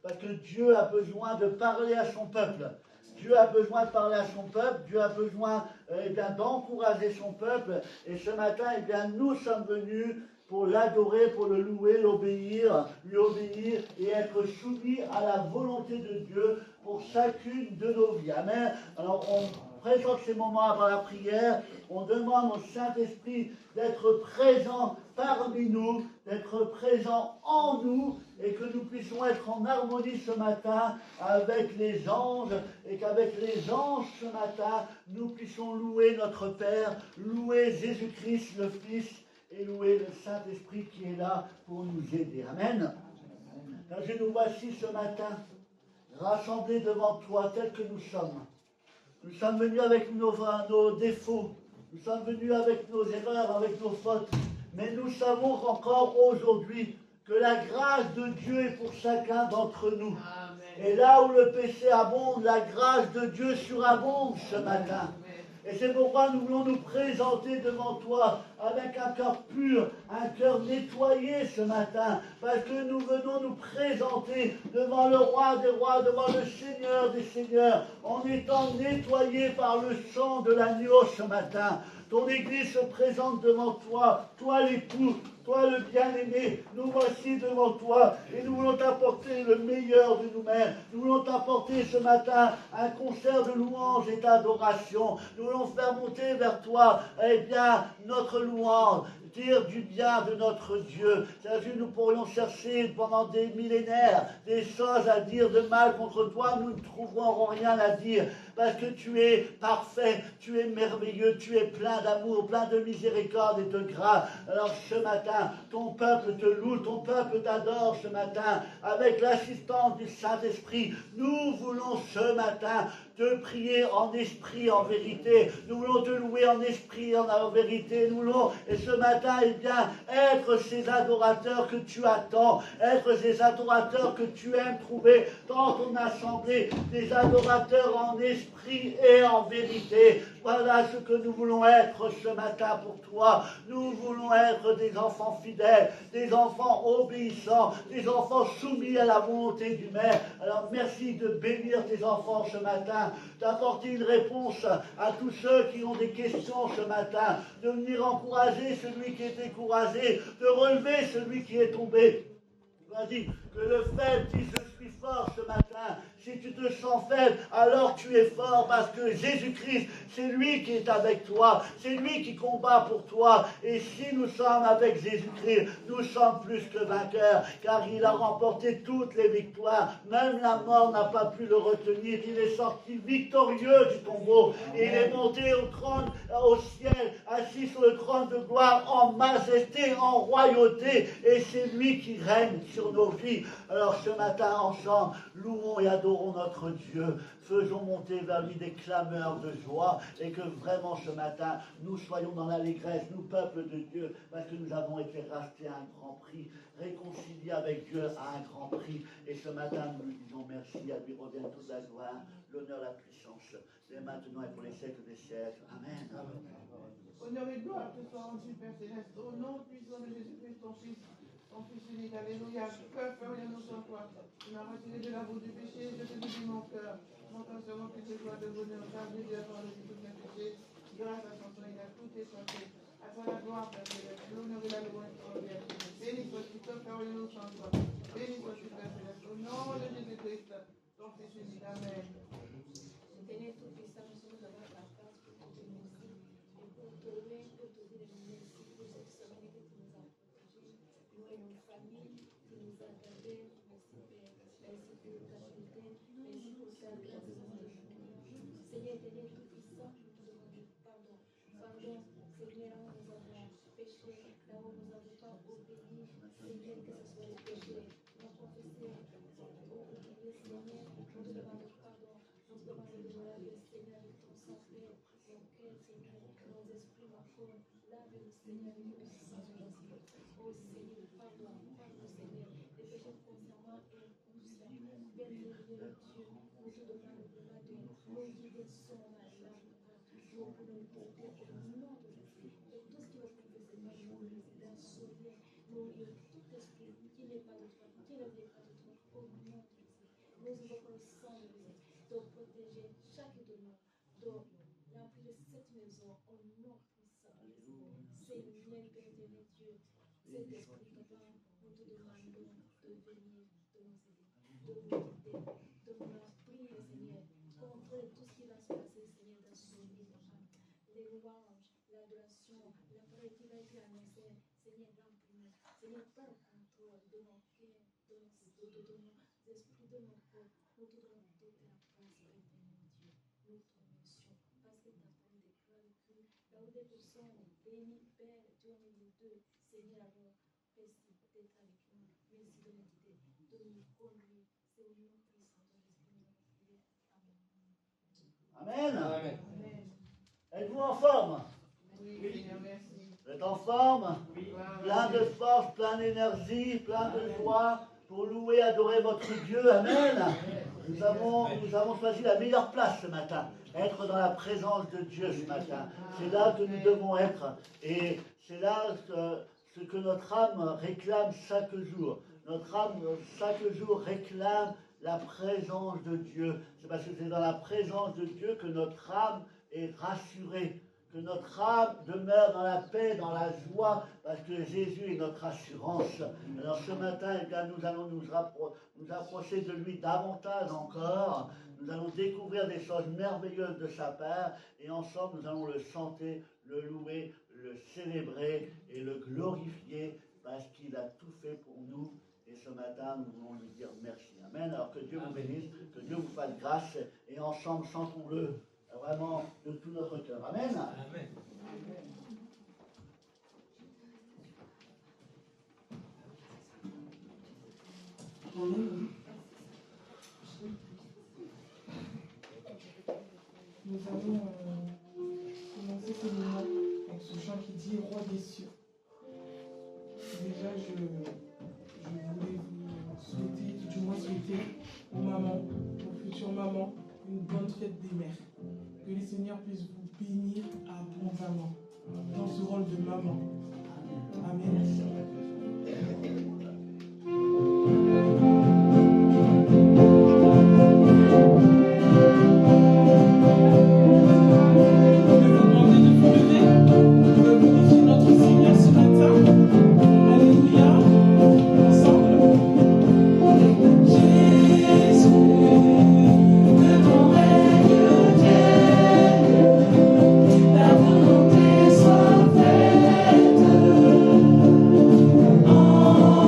Parce que Dieu a besoin de parler à son peuple. Dieu a besoin de parler à son peuple, Dieu a besoin d'encourager son peuple. Et ce matin, nous sommes venus pour l'adorer, pour le louer, lui obéir et être soumis à la volonté de Dieu pour chacune de nos vies. Amen. Alors on présente ces moments avant la prière, on demande au Saint-Esprit d'être présent parmi nous, d'être présent en nous, et que nous puissions être en harmonie ce matin avec les anges, et qu'avec les anges ce matin, nous puissions louer notre Père, louer Jésus-Christ le Fils, et louer le Saint-Esprit qui est là pour nous aider. Amen. Je nous voici ce matin, rassemblés devant toi tels que nous sommes. Nous sommes venus avec nos défauts, nous sommes venus avec nos erreurs, avec nos fautes, mais nous savons encore aujourd'hui que la grâce de Dieu est pour chacun d'entre nous. Amen. Et là où le péché abonde, la grâce de Dieu surabonde ce matin. Amen. Et c'est pourquoi nous voulons nous présenter devant toi avec un cœur pur, un cœur nettoyé ce matin, parce que nous venons nous présenter devant le roi des rois, devant le Seigneur des seigneurs, en étant nettoyés par le sang de l'agneau ce matin. Ton Église se présente devant toi, toi l'époux, toi le bien-aimé, nous voici devant toi et nous voulons t'apporter le meilleur de nous-mêmes. Nous voulons t'apporter ce matin un concert de louanges et d'adoration. Nous voulons faire monter vers toi, notre louange, dire du bien de notre Dieu. C'est-à-dire nous pourrions chercher pendant des millénaires des choses à dire de mal contre toi, nous ne trouverons rien à dire, parce que tu es parfait, tu es merveilleux, tu es plein d'amour, plein de miséricorde et de grâce. Alors ce matin, ton peuple te loue, ton peuple t'adore ce matin, avec l'assistance du Saint-Esprit. Nous voulons ce matin te prier en esprit, en vérité. Nous voulons te louer en esprit, en vérité. Nous voulons, et ce matin, être ces adorateurs que tu attends, être ces adorateurs que tu aimes trouver dans ton assemblée, des adorateurs en esprit et en vérité. Voilà ce que nous voulons être ce matin pour toi. Nous voulons être des enfants fidèles, des enfants obéissants, des enfants soumis à la volonté du Maître. Alors merci de bénir tes enfants ce matin, d'apporter une réponse à tous ceux qui ont des questions ce matin, de venir encourager celui qui est découragé, de relever celui qui est tombé. Vas-y, que le faible dise je suis fort ce matin. Si tu te sens faible, alors tu es fort parce que Jésus-Christ, c'est lui qui est avec toi, c'est lui qui combat pour toi. Et si nous sommes avec Jésus-Christ, nous sommes plus que vainqueurs, car il a remporté toutes les victoires. Même la mort n'a pas pu le retenir. Il est sorti victorieux du tombeau. Et il est monté au trône, au ciel, assis sur le trône de gloire, en majesté, en royauté. Et c'est lui qui règne sur nos vies. Alors ce matin, ensemble, louons et adorons notre Dieu. Faisons monter vers lui des clameurs de joie et que vraiment ce matin, nous soyons dans l'allégresse, nous, peuple de Dieu, parce que nous avons été rachetés à un grand prix, réconciliés avec Dieu à un grand prix. Et ce matin, nous lui disons merci, à lui revienne toute la gloire, l'honneur, la puissance, dès maintenant et pour les siècles des siècles. Amen. Honneur et gloire te soit rendu, Père Céleste, au nom puissant de Jésus-Christ, ton Fils. Ton Fils unique, alléluia. Que ferions-nous sans toi? Tu m'as retiré de la boue du péché, je te dis mon cœur. Mon cœur se remplit de joie, de bonheur, car Dieu a parlé de tous mes péchés. Grâce à son sang, il a tout effacé. À toi la gloire, Père Céleste, l'honneur et la louange te reviennent. Béni sois-tu, que ferions-nous sans toi? Béni sois-tu, Père Céleste, au nom de Jésus-Christ, ton Fils unique. Amen. Seigneur Tout-Puissant, nous avons la grâce pour te remercier et pour te louer, pour te dire merci pour cette semaine que tu nous as protégés. Nous et nos familles, tu nous as gardés. Merci Père. Merci pour ta bonté. Merci pour ta grâce. Seigneur éternel Tout-Puissant, nous te demandons pardon. Pardon, Seigneur, là où nous avons péché, là où nous n'avons pas obéi. Seigneur, que ce soit les péchés, nos confessés, oubliés, Seigneur, nous te demandons pardon. Nous te demandons de laver, Seigneur, avec ton sang, Père, nos cœurs, Seigneur, nos esprits, nos corps. Lave-nous, Seigneur, avec le sang de Jésus. Oh Seigneur, pardon, Seigneur, les péchés consciemment et inconsciemment. Bien-aimé Dieu, nous te demandons de matin, nous guider son mal, là où nous va toujours pour nous porter au nom de Jésus. Et tout ce qui va confesser par nous, président, sauver, mourir, tout esprit qui n'est pas de toi, qui ne vient pas de toi, au nom de Jésus. nous avons le sang de Jésus, de protéger chacun de nous, de remplir cette maison au nom puissant de Jésus. Seigneur, Père éternel Dieu, cet esprit, Papa, nous te demandons de venir, de nous aider, de nous guider, de nous prier, Seigneur, contre tout ce qui va se passer, Seigneur, dans ce livre. Les louanges, l'adoration, la prière qui va être annoncée, Seigneur, remplis-nous. Seigneur, prends le contrôle de nos cœurs, de nos esprits, de nos corps. Nous te donnons toute la place, Père éternel Dieu. Nous te remercions parce que ta parole déclare que là où des personnes bénies, Père, Dieu au milieu d'eux, Seigneur, alors, merci d'être avec nous. Merci de nous guider, de nous conduire. C'est au nom puissant de Jésus que nous avons prié. Amen. Amen. Amen. Êtes-vous en forme? Oui, Seigneur, merci. Vous êtes en forme? Oui. Plein de force, plein d'énergie, plein de joie pour louer, adorer votre Dieu. Amen. Nous avons choisi la meilleure place ce matin. Être dans la présence de Dieu ce matin. C'est là que nous devons être. Et c'est là ce que notre âme réclame chaque jour. Notre âme, chaque jour, réclame la présence de Dieu. C'est parce que c'est dans la présence de Dieu que notre âme est rassurée, que notre âme demeure dans la paix, dans la joie, parce que Jésus est notre assurance. Alors ce matin, eh bien, nous allons nous approcher de lui davantage encore. Nous allons découvrir des choses merveilleuses de sa part, et ensemble nous allons le chanter, le louer, le célébrer et le glorifier, parce qu'il a tout fait pour nous. Et ce matin, nous voulons lui dire merci. Amen. Alors que Dieu vous bénisse, que Dieu vous fasse grâce, et ensemble chantons-le vraiment de tout notre cœur. Amen. Amen. Nous allons commencer ce moment avec ce chant qui dit Roi des cieux. Déjà, je voulais vous souhaiter, du moins souhaiter aux mamans, aux futures mamans, une bonne fête des mères. Que les Seigneurs puissent vous bénir abondamment dans ce rôle de maman. Amen. Oh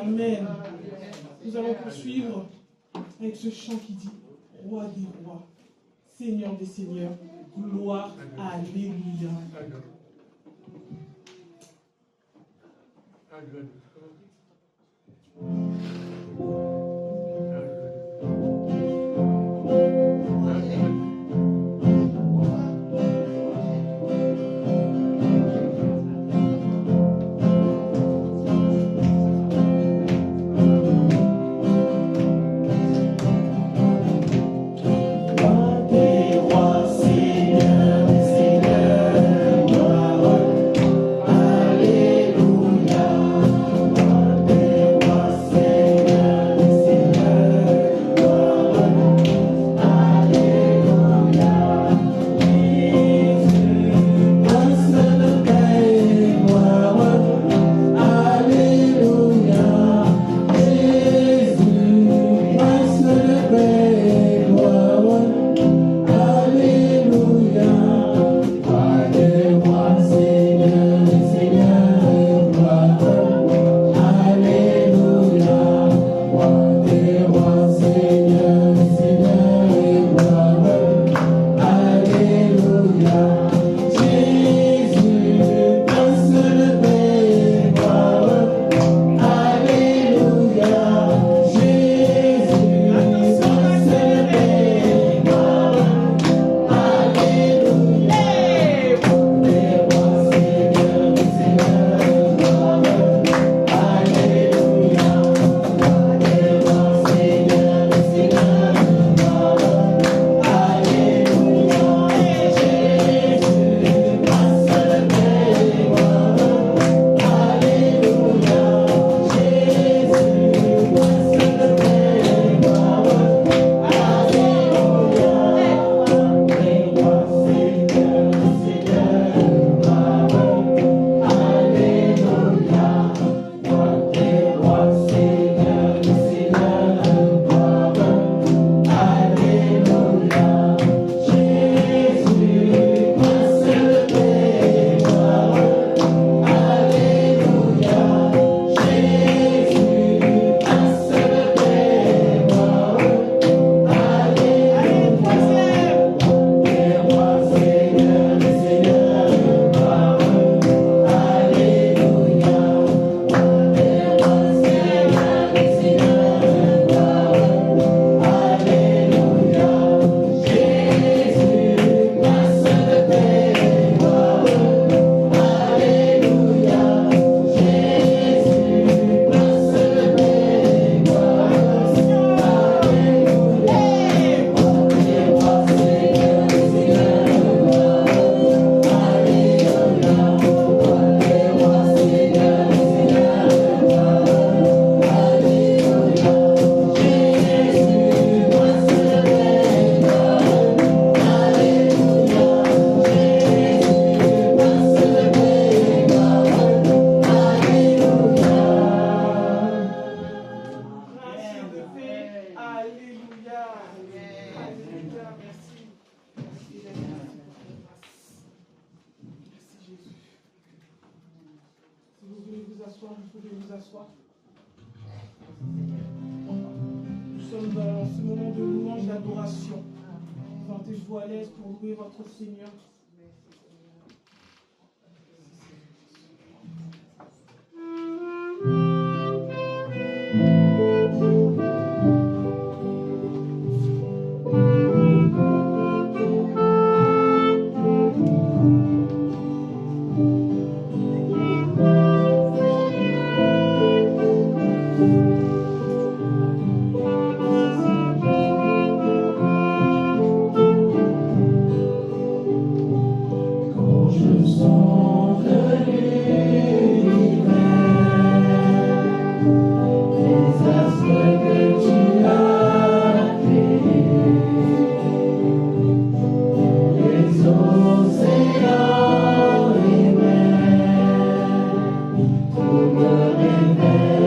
Amen. Nous allons poursuivre avec ce chant qui dit Roi des rois, Seigneur des seigneurs, gloire, alléluia. Nous sommes dans ce moment de louange, d'adoration. Sentez-vous à l'aise pour louer votre Seigneur. Tout me révèlera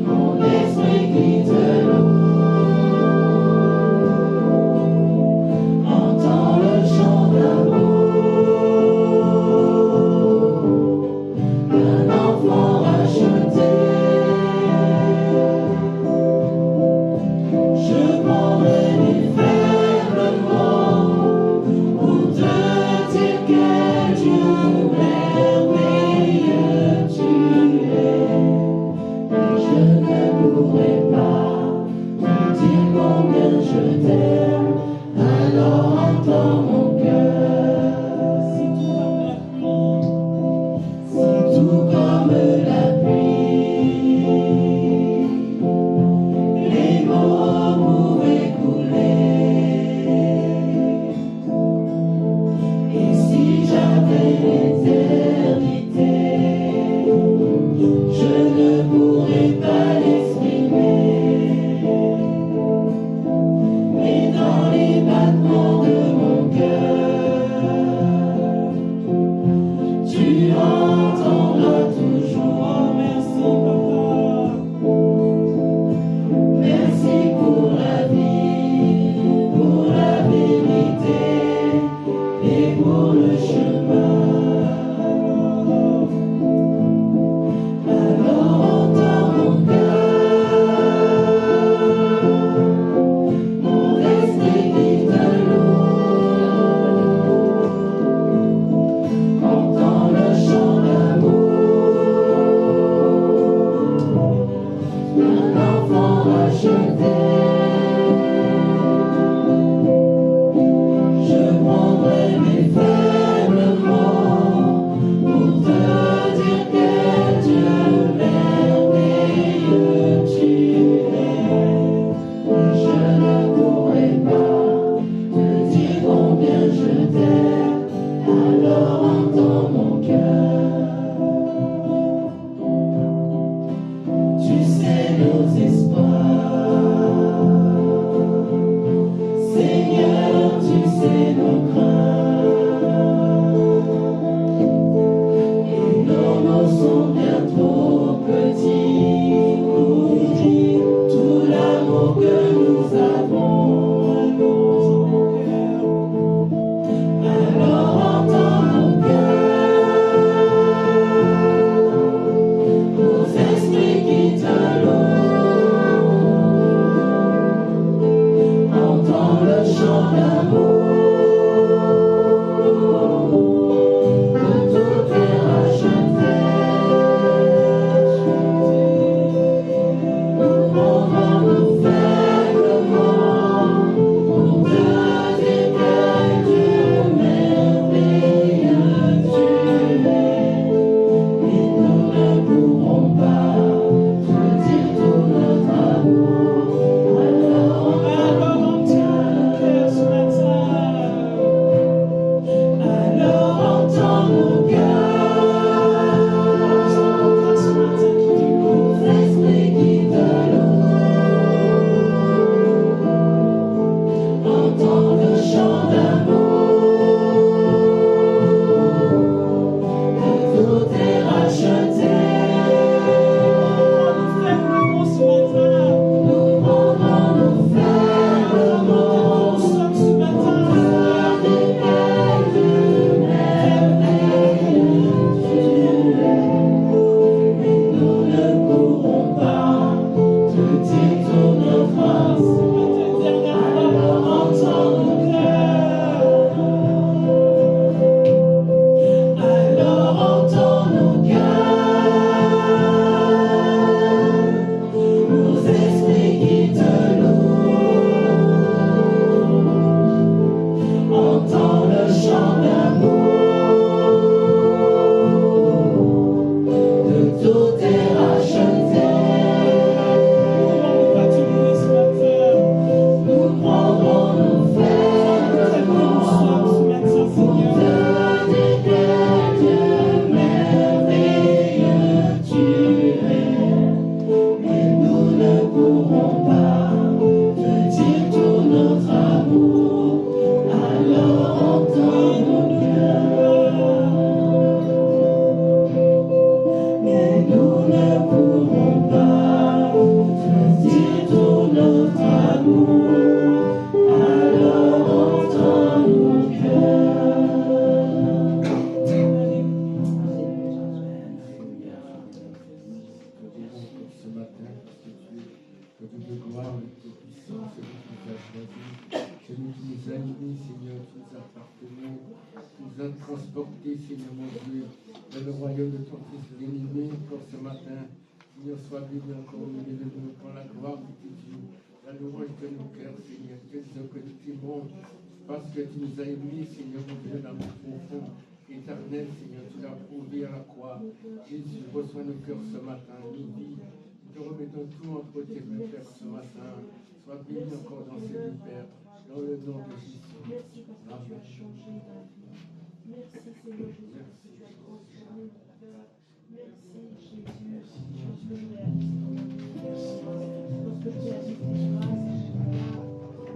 Mon esprit qui te le Tout-Puissant, celui qui nous a choisis, celui qui nous a unis, Seigneur, qui nous a pardonnés, qui nous a transportés, Seigneur mon Dieu, dans le royaume de ton Fils bien-aimé. Encore ce matin, Seigneur, sois béni encore au milieu de nous pour la gloire de tes dieux, la louange de nos cœurs, Seigneur, que nous t'aimons, parce que tu nous as aimés, Seigneur mon Dieu, d'amour profond, éternel, Seigneur, tu l'as prouvé à la croix. Jésus, reçois nos cœurs ce matin, nos vies. Nous te remettons tout entre tes mains, Père, ce matin. Sois béni encore dans cette vie, Père, dans le nom de Jésus. Merci parce que tu as changé ma vie. Merci Seigneur Jésus parce que tu as transformé mon cœur. Merci Jésus parce que je réalise ton amour. Lorsque je réalise tes grâces,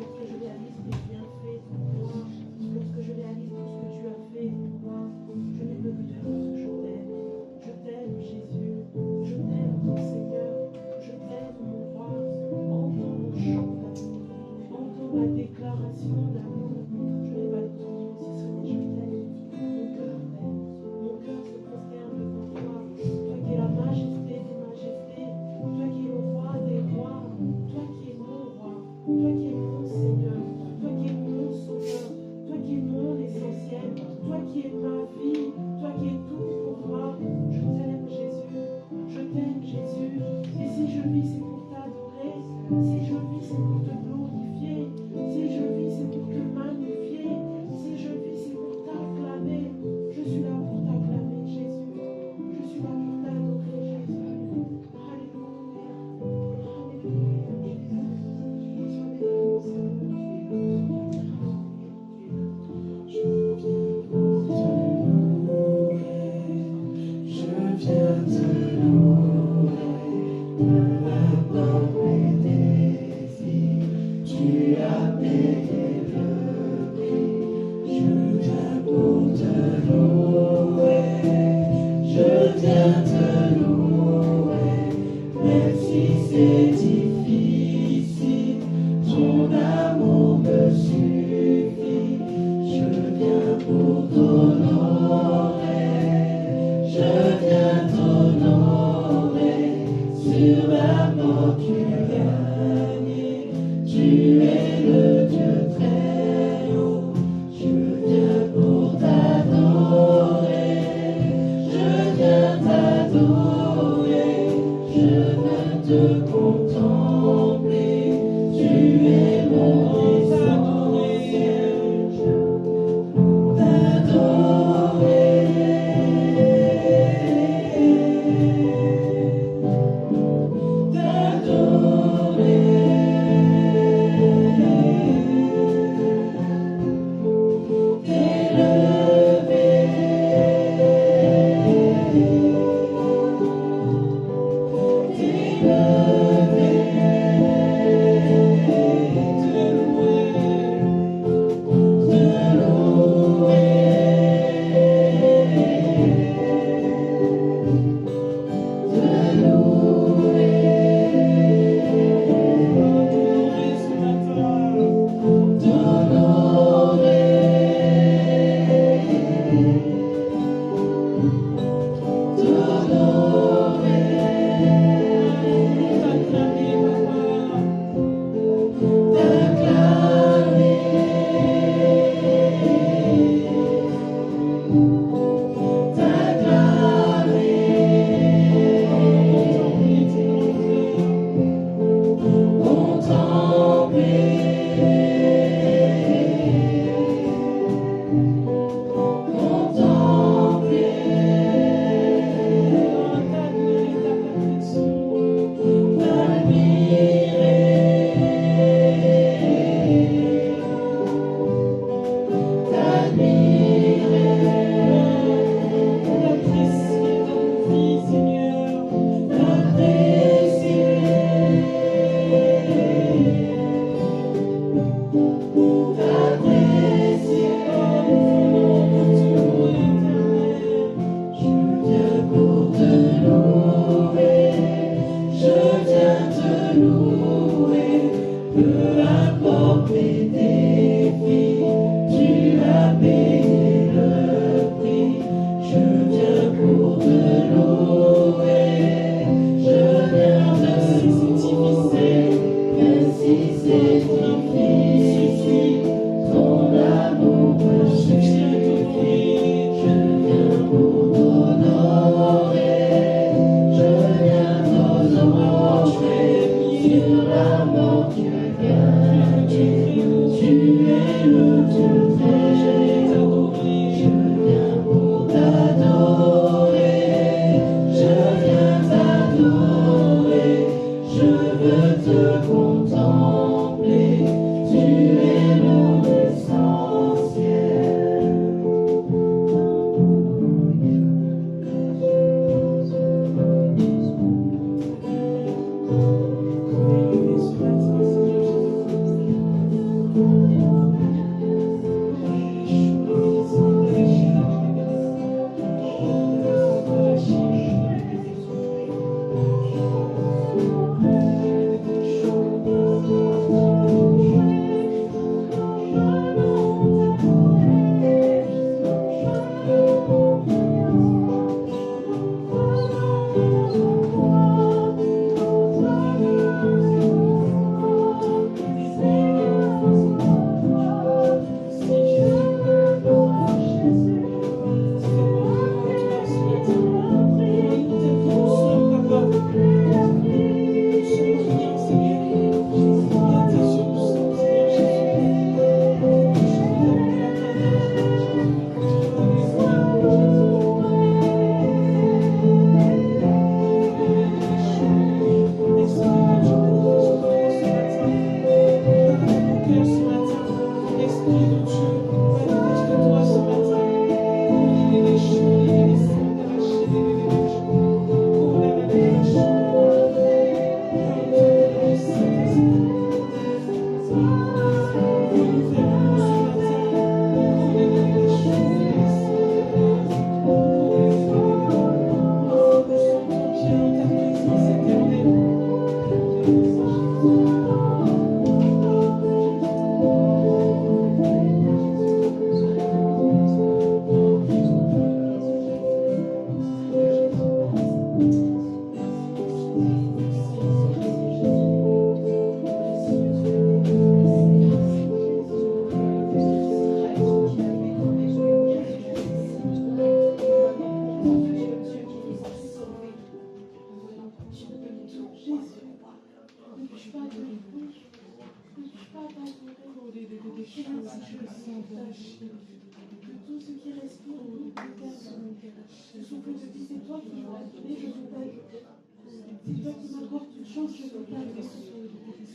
lorsque je réalise tes bienfaits pour moi, lorsque je réalise tout ce que tu as fait pour moi, je ne peux que te dire que je t'aime. Je t'aime Jésus. Je t'aime mon Seigneur. Je t'aime mon roi. Entends mon chant d'amour. Entends ma déclaration d'amour. Je n'ai pas d'autre mot si ce n'est je t'aime. Mon cœur t'aime. Mon cœur se prosterne devant toi. Toi qui es la majesté des majestés. Toi qui es le roi des rois. Toi qui es mon roi. Toi qui es mon Seigneur. Toi qui es mon sauveur. Toi qui es mon essentiel. Toi qui es ma vie. Toi qui es tout pour moi. Je t'aime Jésus. Je t'aime Jésus. Et si je vis, c'est pour t'adorer. Si je vis, c'est pour te glorifier. Si je vis, c'est pour te magnifier. Si je vis, c'est pour t'acclamer. Je suis là pour t'acclamer, Jésus. Je suis là pour t'adorer, Jésus. Alléluia. Alléluia, Jésus. Sois béni, Seigneur. Je viens pour te louer. Je viens te louer. Peu importe mes désirs, tu as payé le prix. Je viens pour te louer. Je viens te louer. Même si c'est difficile, ton amour me suffit. Je viens pour t'honorer. Je viens t'honorer. Sur la mort tu règnes. Tu es le Dieu très haut. Je viens pour t'adorer. Je viens t'adorer. Je viens te contempler. Tu es mon essentiel.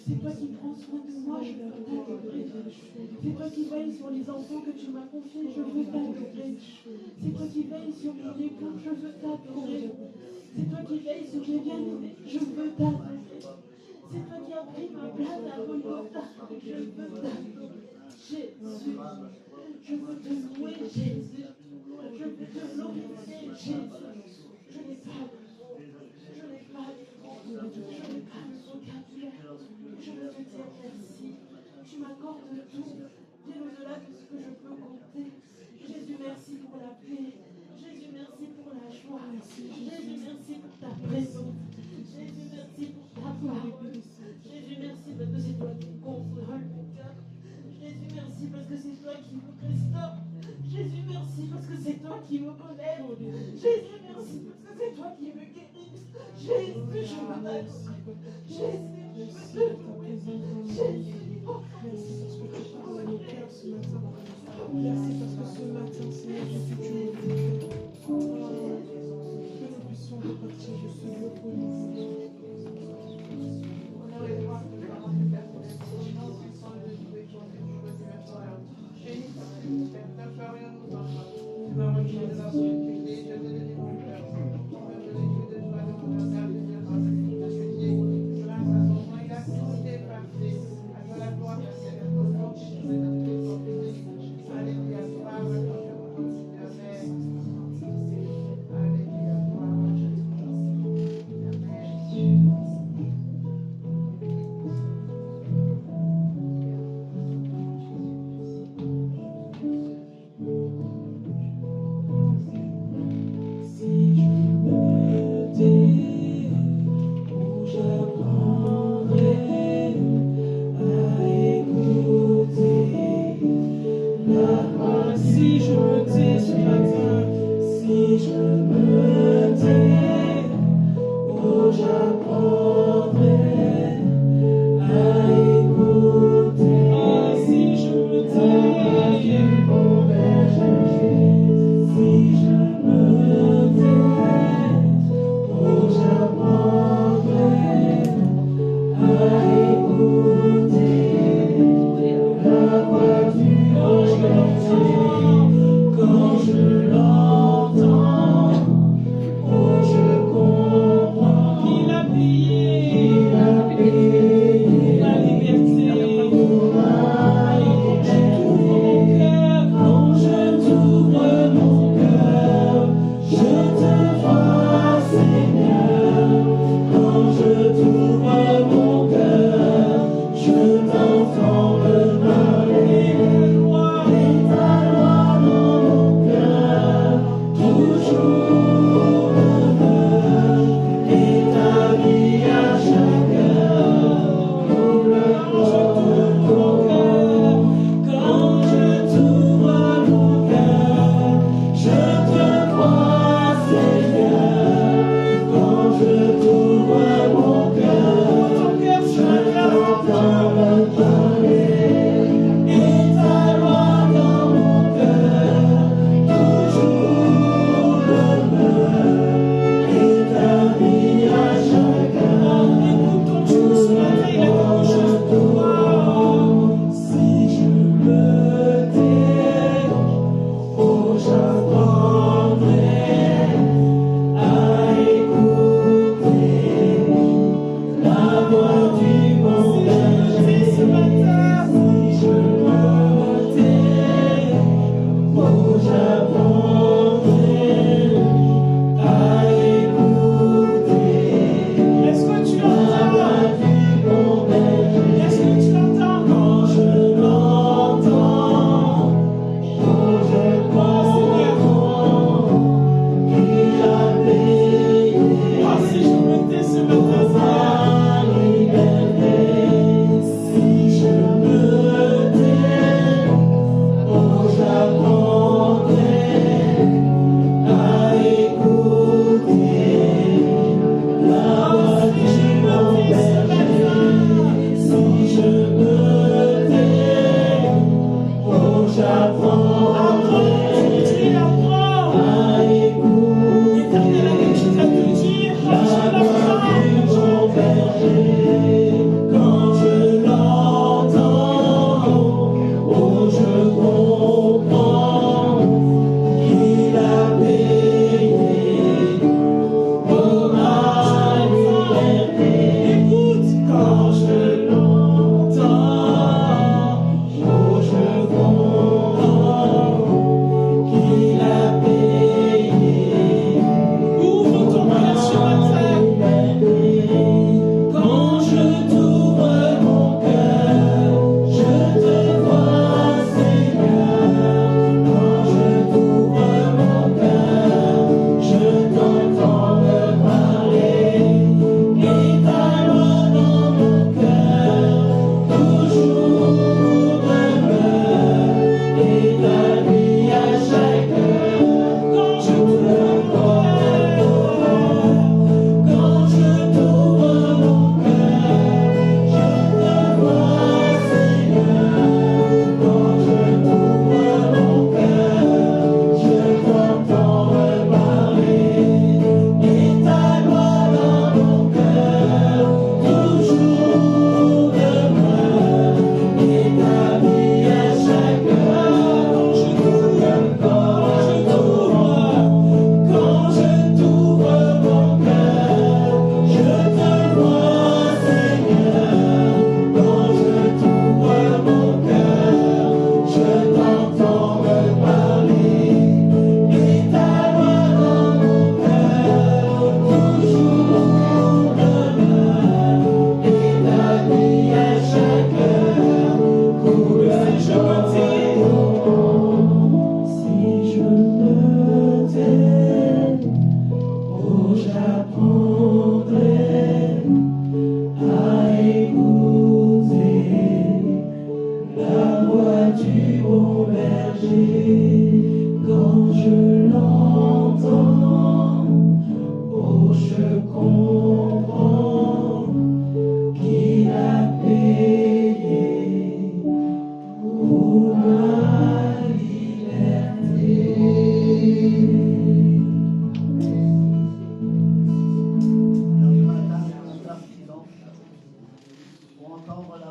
C'est toi qui prends soin de moi, je veux t'adorer. C'est toi qui veilles sur les enfants que tu m'as confiés, je veux t'adorer. C'est toi qui veilles sur mon époux, je veux t'adorer. C'est toi qui veilles sur mes bien-aimés, je veux t'adorer. C'est toi qui as pris ma place à Golgotha, je veux t'adorer. Jésus, je veux te louer, Jésus. Je veux te glorifier, Jésus. Je n'ai pas de mots, je n'ai pas de mots, je n'ai pas de vocabulaire. Je veux te dire merci. Tu m'accordes tout, bien au-delà de ce que je peux compter. Jésus, merci pour la paix. Jésus, merci pour la joie. Jésus, merci pour ta présence. Jésus, merci pour ta parole. Jésus, merci parce que c'est toi qui console mon cœur. Jésus, merci parce que c'est toi qui me restaure. Jésus, merci parce que c'est toi qui me relève. Jésus, merci parce que c'est toi qui me guéris. Jésus, je veux t'adorer. Jésus, je veux te louer. Jésus, oh, merci parce que tu parles à nos cœurs ce matin. Merci parce que ce matin, Seigneur Jésus, tu nous guéris. Que nous puissions repartir de ce lieu pour nous.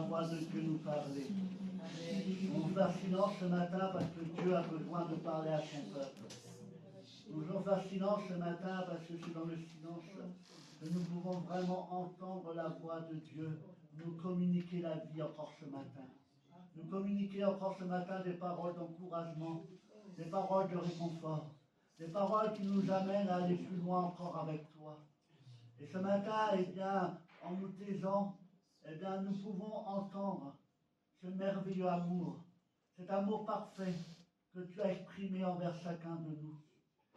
voix de Dieu nous parler. On fait silence ce matin parce que Dieu a besoin de parler à son peuple. Nous allons faire silence ce matin parce que c'est dans le silence que nous pouvons vraiment entendre la voix de Dieu, nous communiquer la vie encore ce matin. Nous communiquer encore ce matin des paroles d'encouragement, des paroles de réconfort, des paroles qui nous amènent à aller plus loin encore avec toi. Et ce matin, eh bien, en nous taisant, eh bien, nous pouvons entendre ce merveilleux amour, cet amour parfait que tu as exprimé envers chacun de nous.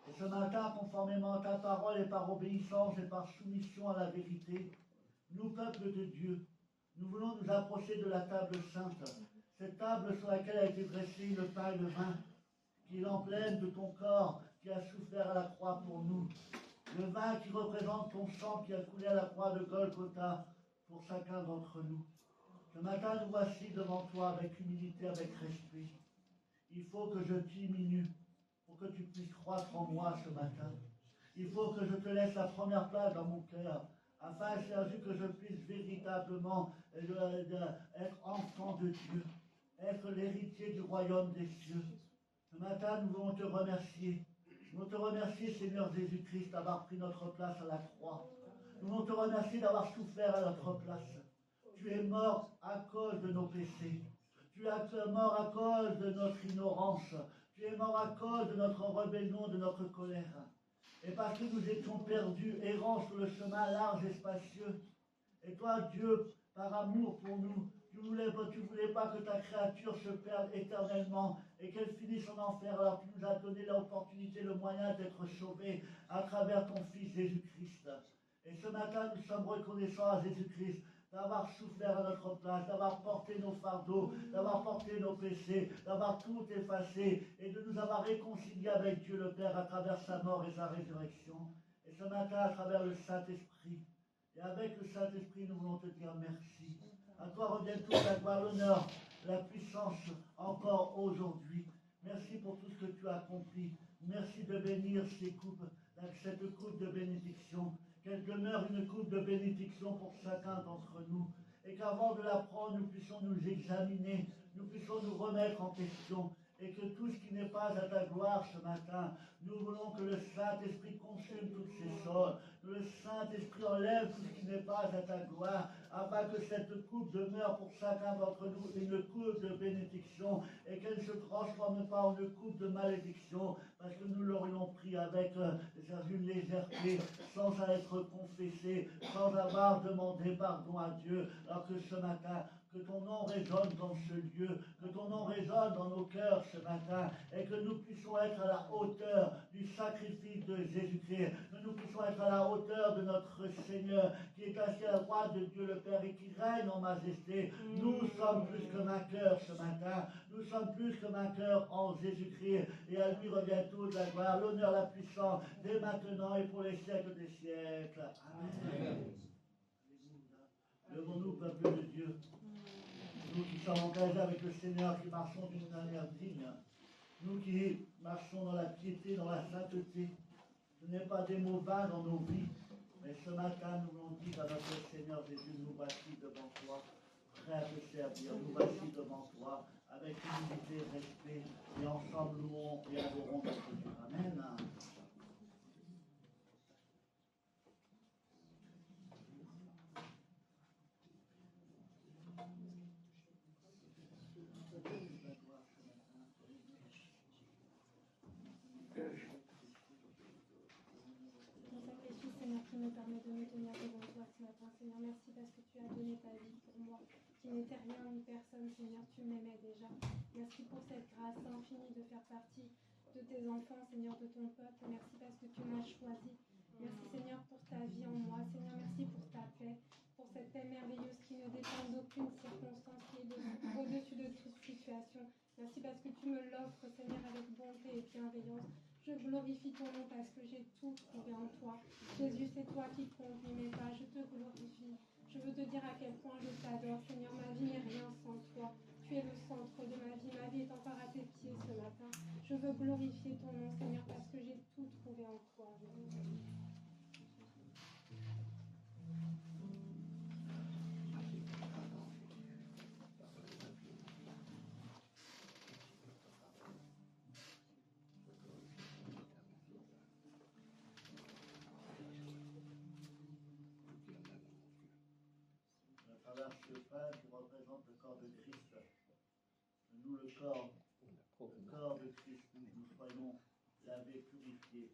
Et ce matin, conformément à ta parole et par obéissance et par soumission à la vérité, nous, peuple de Dieu, nous voulons nous approcher de la table sainte, cette table sur laquelle a été dressé le pain et le vin, qui est l'emblème de ton corps qui a souffert à la croix pour nous. Le vin qui représente ton sang qui a coulé à la croix de Golgotha pour chacun d'entre nous. Ce matin, nous voici devant toi avec humilité, avec respect. Il faut que je diminue pour que tu puisses croître en moi ce matin. Il faut que je te laisse la première place dans mon cœur, afin, Jésus, que je puisse véritablement être enfant de Dieu, être l'héritier du royaume des cieux. Ce matin, nous voulons te remercier. Nous voulons te remercier, Seigneur Jésus-Christ, d'avoir pris notre place à la croix. Nous voulons te remercier d'avoir souffert à notre place. Tu es mort à cause de nos péchés. Tu es mort à cause de notre ignorance. Tu es mort à cause de notre rébellion, de notre colère. Et parce que nous étions perdus, errants sur le chemin large et spacieux. Et toi, Dieu, par amour pour nous, tu voulais pas que ta créature se perde éternellement et qu'elle finisse en enfer. Alors tu nous as donné l'opportunité, le moyen d'être sauvés à travers ton Fils Jésus-Christ. Et ce matin, nous sommes reconnaissants à Jésus-Christ d'avoir souffert à notre place, d'avoir porté nos fardeaux, d'avoir porté nos péchés, d'avoir tout effacé et de nous avoir réconciliés avec Dieu le Père à travers sa mort et sa résurrection. Et ce matin, à travers le Saint-Esprit, et avec le Saint-Esprit, nous voulons te dire merci. À toi revient toute la gloire, l'honneur, la puissance encore aujourd'hui. Merci pour tout ce que tu as accompli. Merci de bénir cette coupe de bénédiction. Qu'elle demeure une coupe de bénédiction pour chacun d'entre nous. Et qu'avant de la prendre, nous puissions nous examiner, nous puissions nous remettre en question. Et que tout ce qui n'est pas à ta gloire ce matin, nous voulons que le Saint-Esprit consume toutes ces choses, que le Saint-Esprit enlève tout ce qui n'est pas à ta gloire, afin que cette coupe demeure pour chacun d'entre nous une coupe de bénédiction, et qu'elle ne se transforme pas en une coupe de malédiction, parce que nous l'aurions pris avec une légèreté, sans être confessé, sans avoir demandé pardon à Dieu, alors que ce matin, que ton nom résonne dans ce lieu, que ton nom résonne dans nos cœurs ce matin, et que nous puissions être à la hauteur du sacrifice de Jésus-Christ, que nous puissions être à la hauteur de notre Seigneur, qui est assis à la droite de Dieu le Père et qui règne en majesté. Nous sommes plus que vainqueurs ce matin, nous sommes plus que vainqueurs en Jésus-Christ, et à lui revient toute la gloire, l'honneur, la puissance, dès maintenant et pour les siècles des siècles. Amen. Levons-nous, peuple de Dieu. Nous qui sommes engagés avec le Seigneur, qui marchons d'une manière digne, nous qui marchons dans la piété, dans la sainteté, ce n'est pas des mots vains dans nos vies, mais ce matin nous voulons dire à notre Seigneur Jésus, nous voici devant toi, prêts à te servir, nous voici devant toi, avec humilité, respect, et ensemble louons et adorons notre Dieu. Amen. Seigneur, qui me permet de me tenir devant toi ce matin. Seigneur, merci parce que tu as donné ta vie pour moi, qui n'étais rien ni personne. Seigneur, tu m'aimais déjà. Merci pour cette grâce infinie de faire partie de tes enfants, Seigneur, de ton peuple. Merci parce que tu m'as choisi. Merci, Seigneur, pour ta vie en moi. Seigneur, merci pour ta paix, pour cette paix merveilleuse qui ne dépend d'aucune circonstance, qui est au-dessus de toute situation. Merci parce que tu me l'offres, Seigneur, avec bonté et bienveillance. Je glorifie ton nom parce que j'ai tout trouvé en toi. Jésus, c'est toi qui conduis mes pas. Je te glorifie. Je veux te dire à quel point je t'adore. Seigneur, ma vie n'est rien sans toi. Tu es le centre de ma vie. Ma vie est encore à tes pieds ce matin. Je veux glorifier ton nom, Seigneur, parce que j'ai tout trouvé en toi. pain qui représente le corps de Christ. Nous, le corps de Christ, nous soyons lavés, purifiés,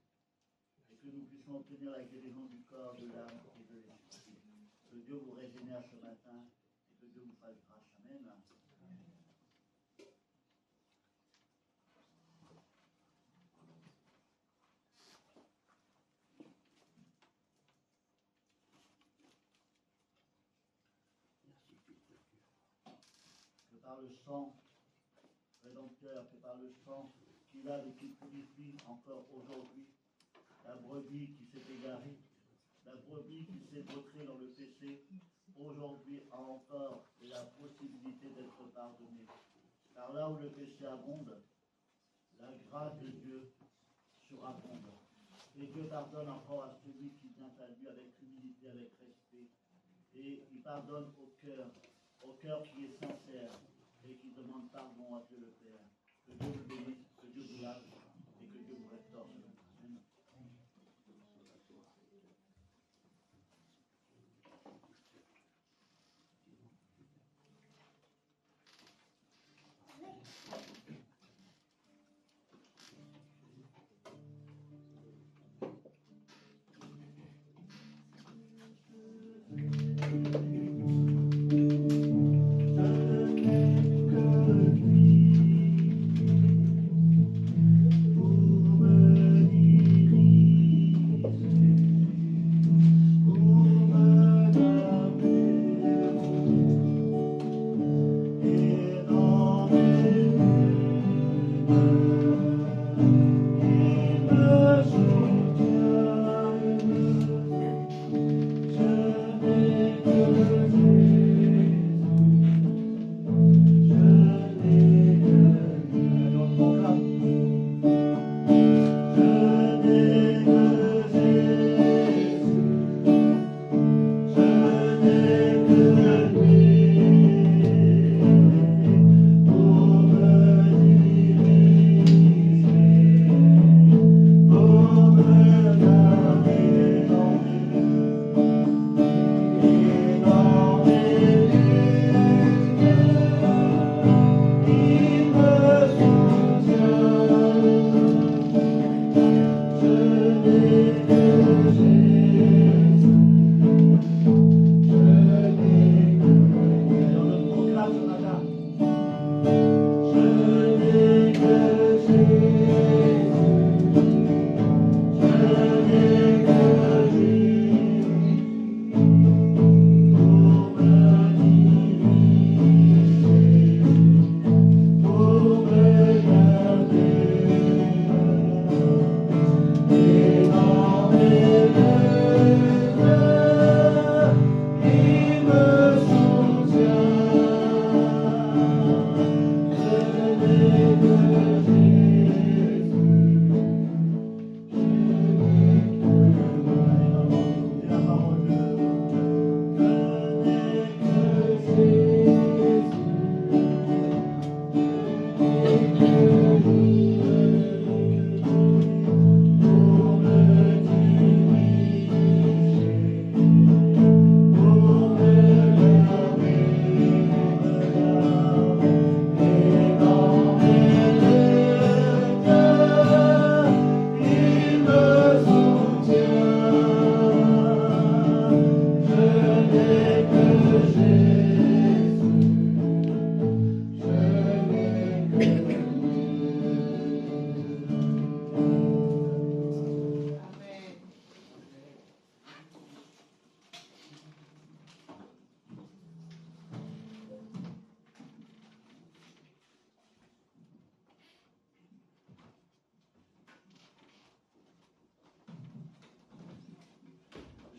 et que nous puissions obtenir la guérison du corps, de l'âme et de l'esprit. Que Dieu vous régénère ce matin et que Dieu vous fasse grâce. Amen. Que par le sang rédempteur, que par le sang qu'il a et qui purifie encore aujourd'hui, la brebis qui s'est égarée, la brebis qui s'est vautrée dans le péché, aujourd'hui a encore la possibilité d'être pardonnée. Car là où le péché abonde, la grâce de Dieu surabonde. Et Dieu pardonne encore à celui qui vient à lui avec humilité, avec respect. Et il pardonne au cœur qui est sincère et qui demande pardon à Dieu le Père. Que Dieu vous bénisse, que Dieu vous lave et que Dieu vous restaure. Amen.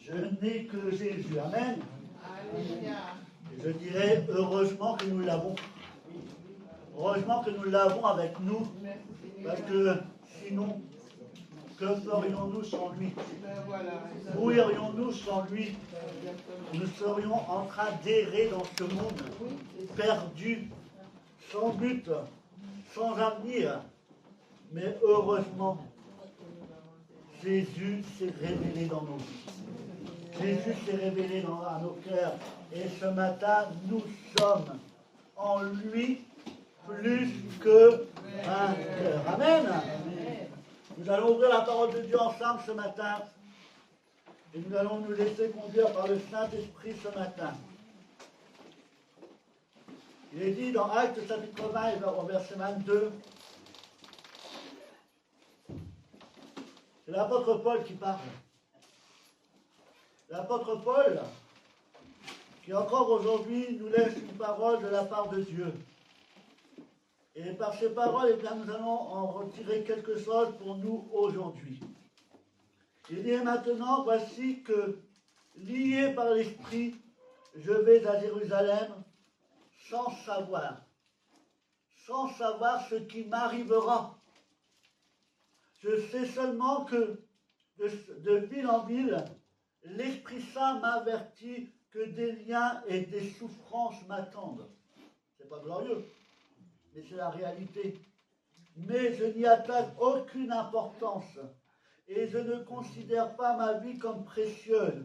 Je n'ai que Jésus. Amen. Alléluia. Et je dirais heureusement que nous l'avons. Heureusement que nous l'avons avec nous. Merci Parce Seigneur. que sinon, que ferions-nous sans lui? Ben voilà. Où irions-nous sans lui? Nous serions en train d'errer dans ce monde, perdus, sans but, sans avenir. Mais heureusement, Jésus s'est révélé dans nos vies. Jésus s'est révélé à nos cœurs. Et ce matin, nous sommes en lui plus que vainqueurs. Amen. Nous allons ouvrir la parole de Dieu ensemble ce matin. Et nous allons nous laisser conduire par le Saint-Esprit ce matin. Il est dit dans Actes chapitre 20 et au verset 22, c'est l'apôtre Paul qui parle. L'apôtre Paul, qui encore aujourd'hui nous laisse une parole de la part de Dieu. Et par ces paroles, eh bien, nous allons en retirer quelque chose pour nous aujourd'hui. Il dit maintenant, voici que, lié par l'Esprit, je vais à Jérusalem sans savoir ce qui m'arrivera. Je sais seulement que de ville en ville, l'Esprit Saint m'avertit que des liens et des souffrances m'attendent. C'est pas glorieux, mais c'est la réalité. Mais je n'y attache aucune importance et je ne considère pas ma vie comme précieuse,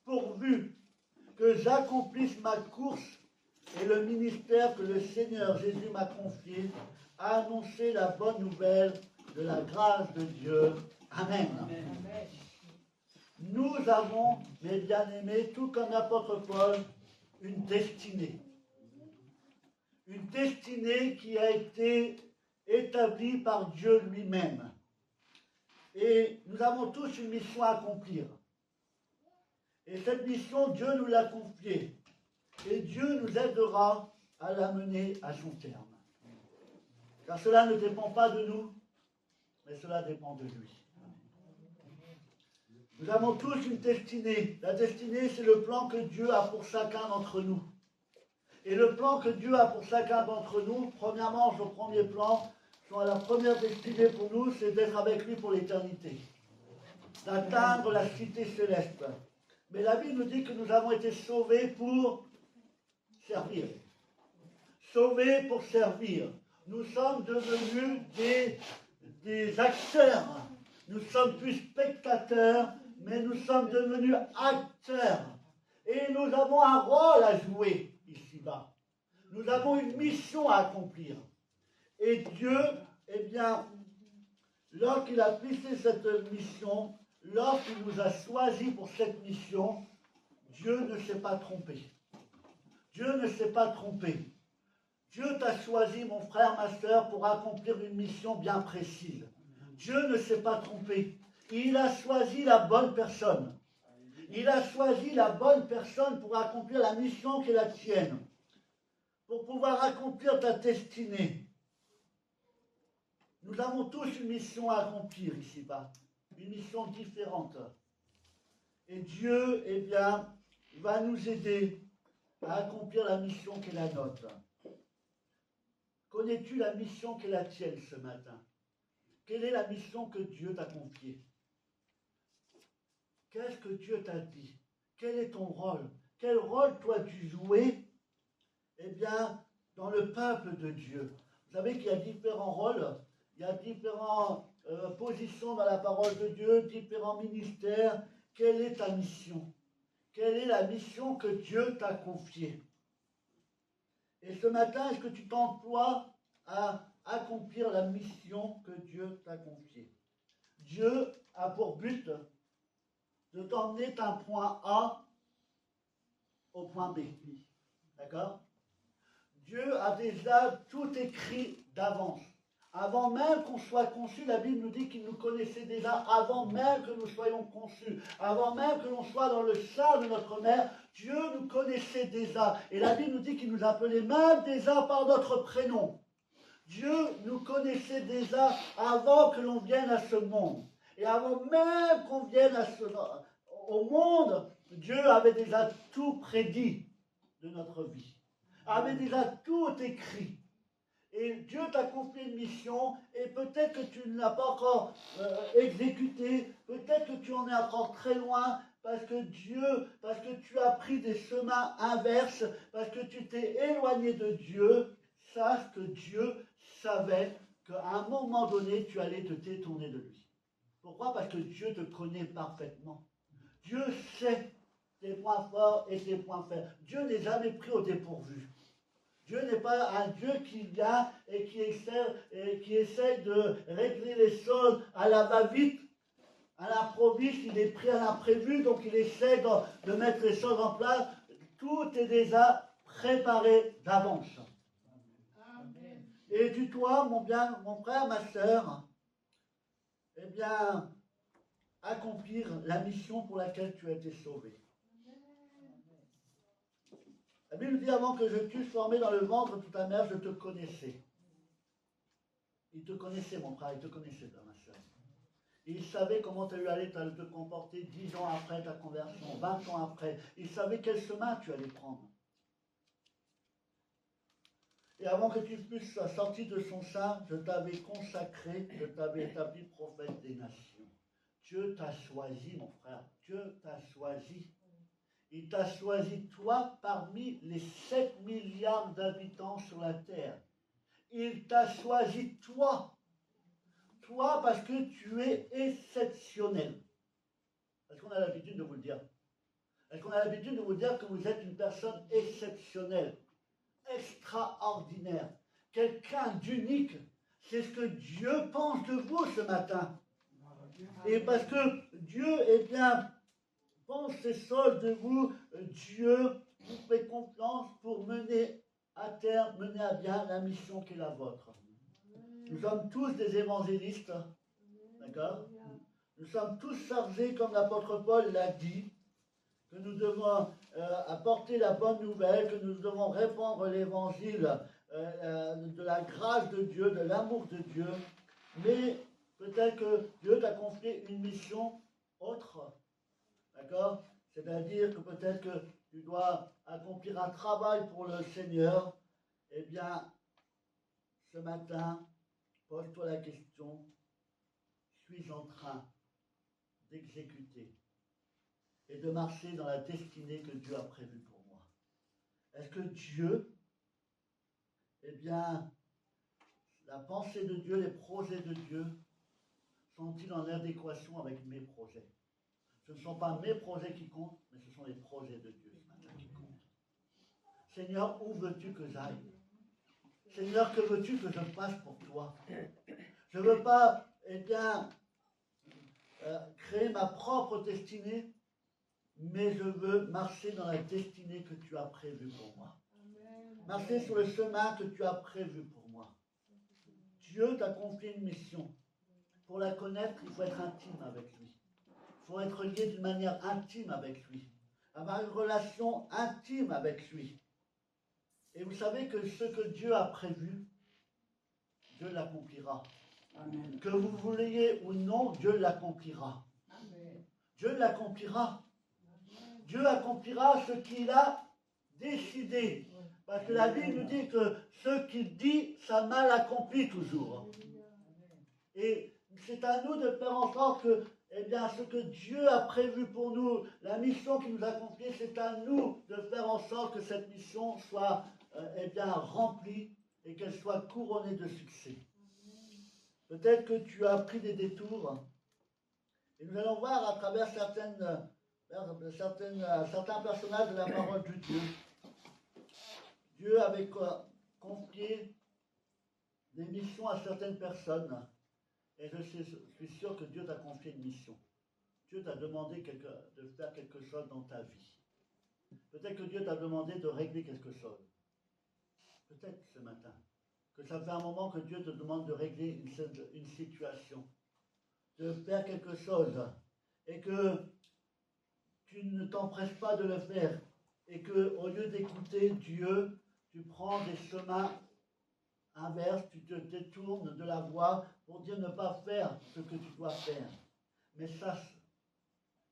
pourvu que j'accomplisse ma course et le ministère que le Seigneur Jésus m'a confié, à annoncer la bonne nouvelle de la grâce de Dieu. Amen. Amen. Nous avons, mes bien-aimés, tout comme l'apôtre Paul, une destinée. Une destinée qui a été établie par Dieu lui-même. Et nous avons tous une mission à accomplir. Et cette mission, Dieu nous l'a confiée. Et Dieu nous aidera à la mener à son terme. Car cela ne dépend pas de nous, mais cela dépend de lui. Nous avons tous une destinée. La destinée, c'est le plan que Dieu a pour chacun d'entre nous. Et le plan que Dieu a pour chacun d'entre nous, premièrement, au premier plan, la première destinée pour nous, c'est d'être avec lui pour l'éternité. D'atteindre la cité céleste. Mais la Bible nous dit que nous avons été sauvés pour servir. Sauvés pour servir. Nous sommes devenus des acteurs. Nous sommes plus spectateurs, mais nous sommes devenus acteurs. Et nous avons un rôle à jouer ici-bas. Nous avons une mission à accomplir. Et Dieu, eh bien, lorsqu'il a placé cette mission, lorsqu'il nous a choisis pour cette mission, Dieu ne s'est pas trompé. Dieu ne s'est pas trompé. Dieu t'a choisi, mon frère, ma soeur, pour accomplir une mission bien précise. Dieu ne s'est pas trompé. Il a choisi la bonne personne. Il a choisi la bonne personne pour accomplir la mission qui est la tienne. Pour pouvoir accomplir ta destinée. Nous avons tous une mission à accomplir ici-bas. Une mission différente. Et Dieu, eh bien, va nous aider à accomplir la mission qui est la nôtre. Connais-tu la mission qui est la tienne ce matin? Quelle est la mission que Dieu t'a confiée? Qu'est-ce que Dieu t'a dit? Quel est ton rôle? Quel rôle dois-tu jouer, eh bien, dans le peuple de Dieu? Vous savez qu'il y a différents rôles, il y a différentes positions dans la parole de Dieu, différents ministères. Quelle est ta mission? Quelle est la mission que Dieu t'a confiée? Et ce matin, est-ce que tu t'emploies à accomplir la mission que Dieu t'a confiée? Dieu a pour but de t'emmener d'un point A au point B. D'accord? Dieu a déjà tout écrit d'avance. Avant même qu'on soit conçu, la Bible nous dit qu'il nous connaissait déjà avant même que nous soyons conçus. Avant même que l'on soit dans le sein de notre mère, Dieu nous connaissait déjà. Et la Bible nous dit qu'il nous appelait même déjà par notre prénom. Dieu nous connaissait déjà avant que l'on vienne à ce monde. Et avant même qu'on vienne au monde, Dieu avait déjà tout prédit de notre vie. Avait déjà tout écrit. Et Dieu t'a confié une mission, et peut-être que tu ne l'as pas encore exécutée, peut-être que tu en es encore très loin, parce que tu as pris des chemins inverses, parce que tu t'es éloigné de Dieu. Sache que Dieu savait qu'à un moment donné, tu allais te détourner de lui. Pourquoi? Parce que Dieu te connaît parfaitement. Dieu sait tes points forts et tes points faibles. Dieu n'est jamais pris au dépourvu. Dieu n'est pas un Dieu qui vient et qui essaie de régler les choses à la va-vite, à l'improviste. Il est pris à l'imprévu, donc il essaie de mettre les choses en place. Tout est déjà préparé d'avance. Et tu dois, mon frère, ma soeur, eh bien, accomplir la mission pour laquelle tu as été sauvé. La Bible dit, avant que je t'eusse formé dans le ventre de ta mère, je te connaissais. Il te connaissait, mon frère, il te connaissait, ma soeur. Il savait comment tu allais te comporter 10 ans après ta conversion, 20 ans après. Il savait quel chemin tu allais prendre. Et avant que tu puisses sortir de son sein, je t'avais consacré, je t'avais établi prophète des nations. Dieu t'a choisi, mon frère. Dieu t'a choisi. Il t'a choisi, toi, parmi les 7 milliards d'habitants sur la terre. Il t'a choisi, toi. Toi, parce que tu es exceptionnel. Est-ce qu'on a l'habitude de vous le dire? Est-ce qu'on a l'habitude de vous dire que vous êtes une personne exceptionnelle, extraordinaire, quelqu'un d'unique? C'est ce que Dieu pense de vous ce matin. Et parce que Dieu, eh bien, pense ces choses de vous, Dieu vous fait confiance pour mener à terme, mener à bien la mission qui est la vôtre. Nous sommes tous des évangélistes, d'accord? Nous sommes tous chargés, comme l'apôtre Paul l'a dit, que nous devons apporter la bonne nouvelle, que nous devons répandre l'évangile de la grâce de Dieu, de l'amour de Dieu. Mais peut-être que Dieu t'a confié une mission autre, d'accord? C'est-à-dire que peut-être que tu dois accomplir un travail pour le Seigneur. Eh bien, ce matin, pose-toi la question, suis-je en train d'exécuter et de marcher dans la destinée que Dieu a prévue pour moi? Est-ce que Dieu, eh bien, la pensée de Dieu, les projets de Dieu, sont-ils en adéquation avec mes projets? Ce ne sont pas mes projets qui comptent, mais ce sont les projets de Dieu ce matin qui comptent. Seigneur, où veux-tu que j'aille? Seigneur, que veux-tu que je fasse pour toi? Je ne veux pas, eh bien, créer ma propre destinée, mais je veux marcher dans la destinée que tu as prévue pour moi. Marcher sur le chemin que tu as prévu pour moi. Dieu t'a confié une mission. Pour la connaître, il faut être intime avec lui. Il faut être lié d'une manière intime avec lui. Avoir une relation intime avec lui. Et vous savez que ce que Dieu a prévu, Dieu l'accomplira. Amen. Que vous vouliez ou non, Dieu l'accomplira. Dieu l'accomplira. Dieu accomplira ce qu'il a décidé. Parce que la Bible nous dit que ce qu'il dit, ça mal accompli toujours. Et c'est à nous de faire en sorte que, eh bien, ce que Dieu a prévu pour nous, la mission qu'il nous a confiée, c'est à nous de faire en sorte que cette mission soit, eh bien, remplie et qu'elle soit couronnée de succès. Peut-être que tu as pris des détours. Et nous allons voir à travers certains personnages de la parole de Dieu. Dieu avait confié des missions à certaines personnes. Et je suis sûr que Dieu t'a confié une mission. Dieu t'a demandé de faire quelque chose dans ta vie. Peut-être que Dieu t'a demandé de régler quelque chose. Peut-être ce matin. Que ça fait un moment que Dieu te demande de régler une situation. De faire quelque chose. Et que tu ne t'empresses pas de le faire. Et que au lieu d'écouter Dieu, tu prends des chemins inverses, tu te détournes de la voie pour dire ne pas faire ce que tu dois faire. Mais sache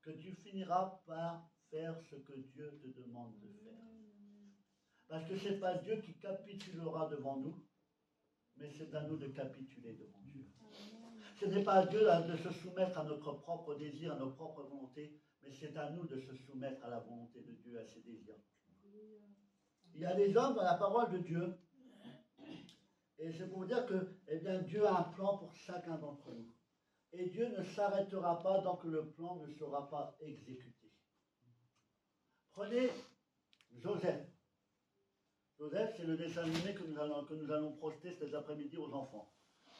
que tu finiras par faire ce que Dieu te demande de faire. Parce que ce n'est pas Dieu qui capitulera devant nous, mais c'est à nous de capituler devant Dieu. Ce n'est pas à Dieu de se soumettre à notre propre désir, à nos propres volontés, mais c'est à nous de se soumettre à la volonté de Dieu, à ses désirs. Il y a des hommes dans la parole de Dieu, et c'est pour vous dire que eh bien, Dieu a un plan pour chacun d'entre nous. Et Dieu ne s'arrêtera pas tant que le plan ne sera pas exécuté. Prenez Joseph. Joseph, c'est le dessin animé que nous allons projeter cet après-midi aux enfants.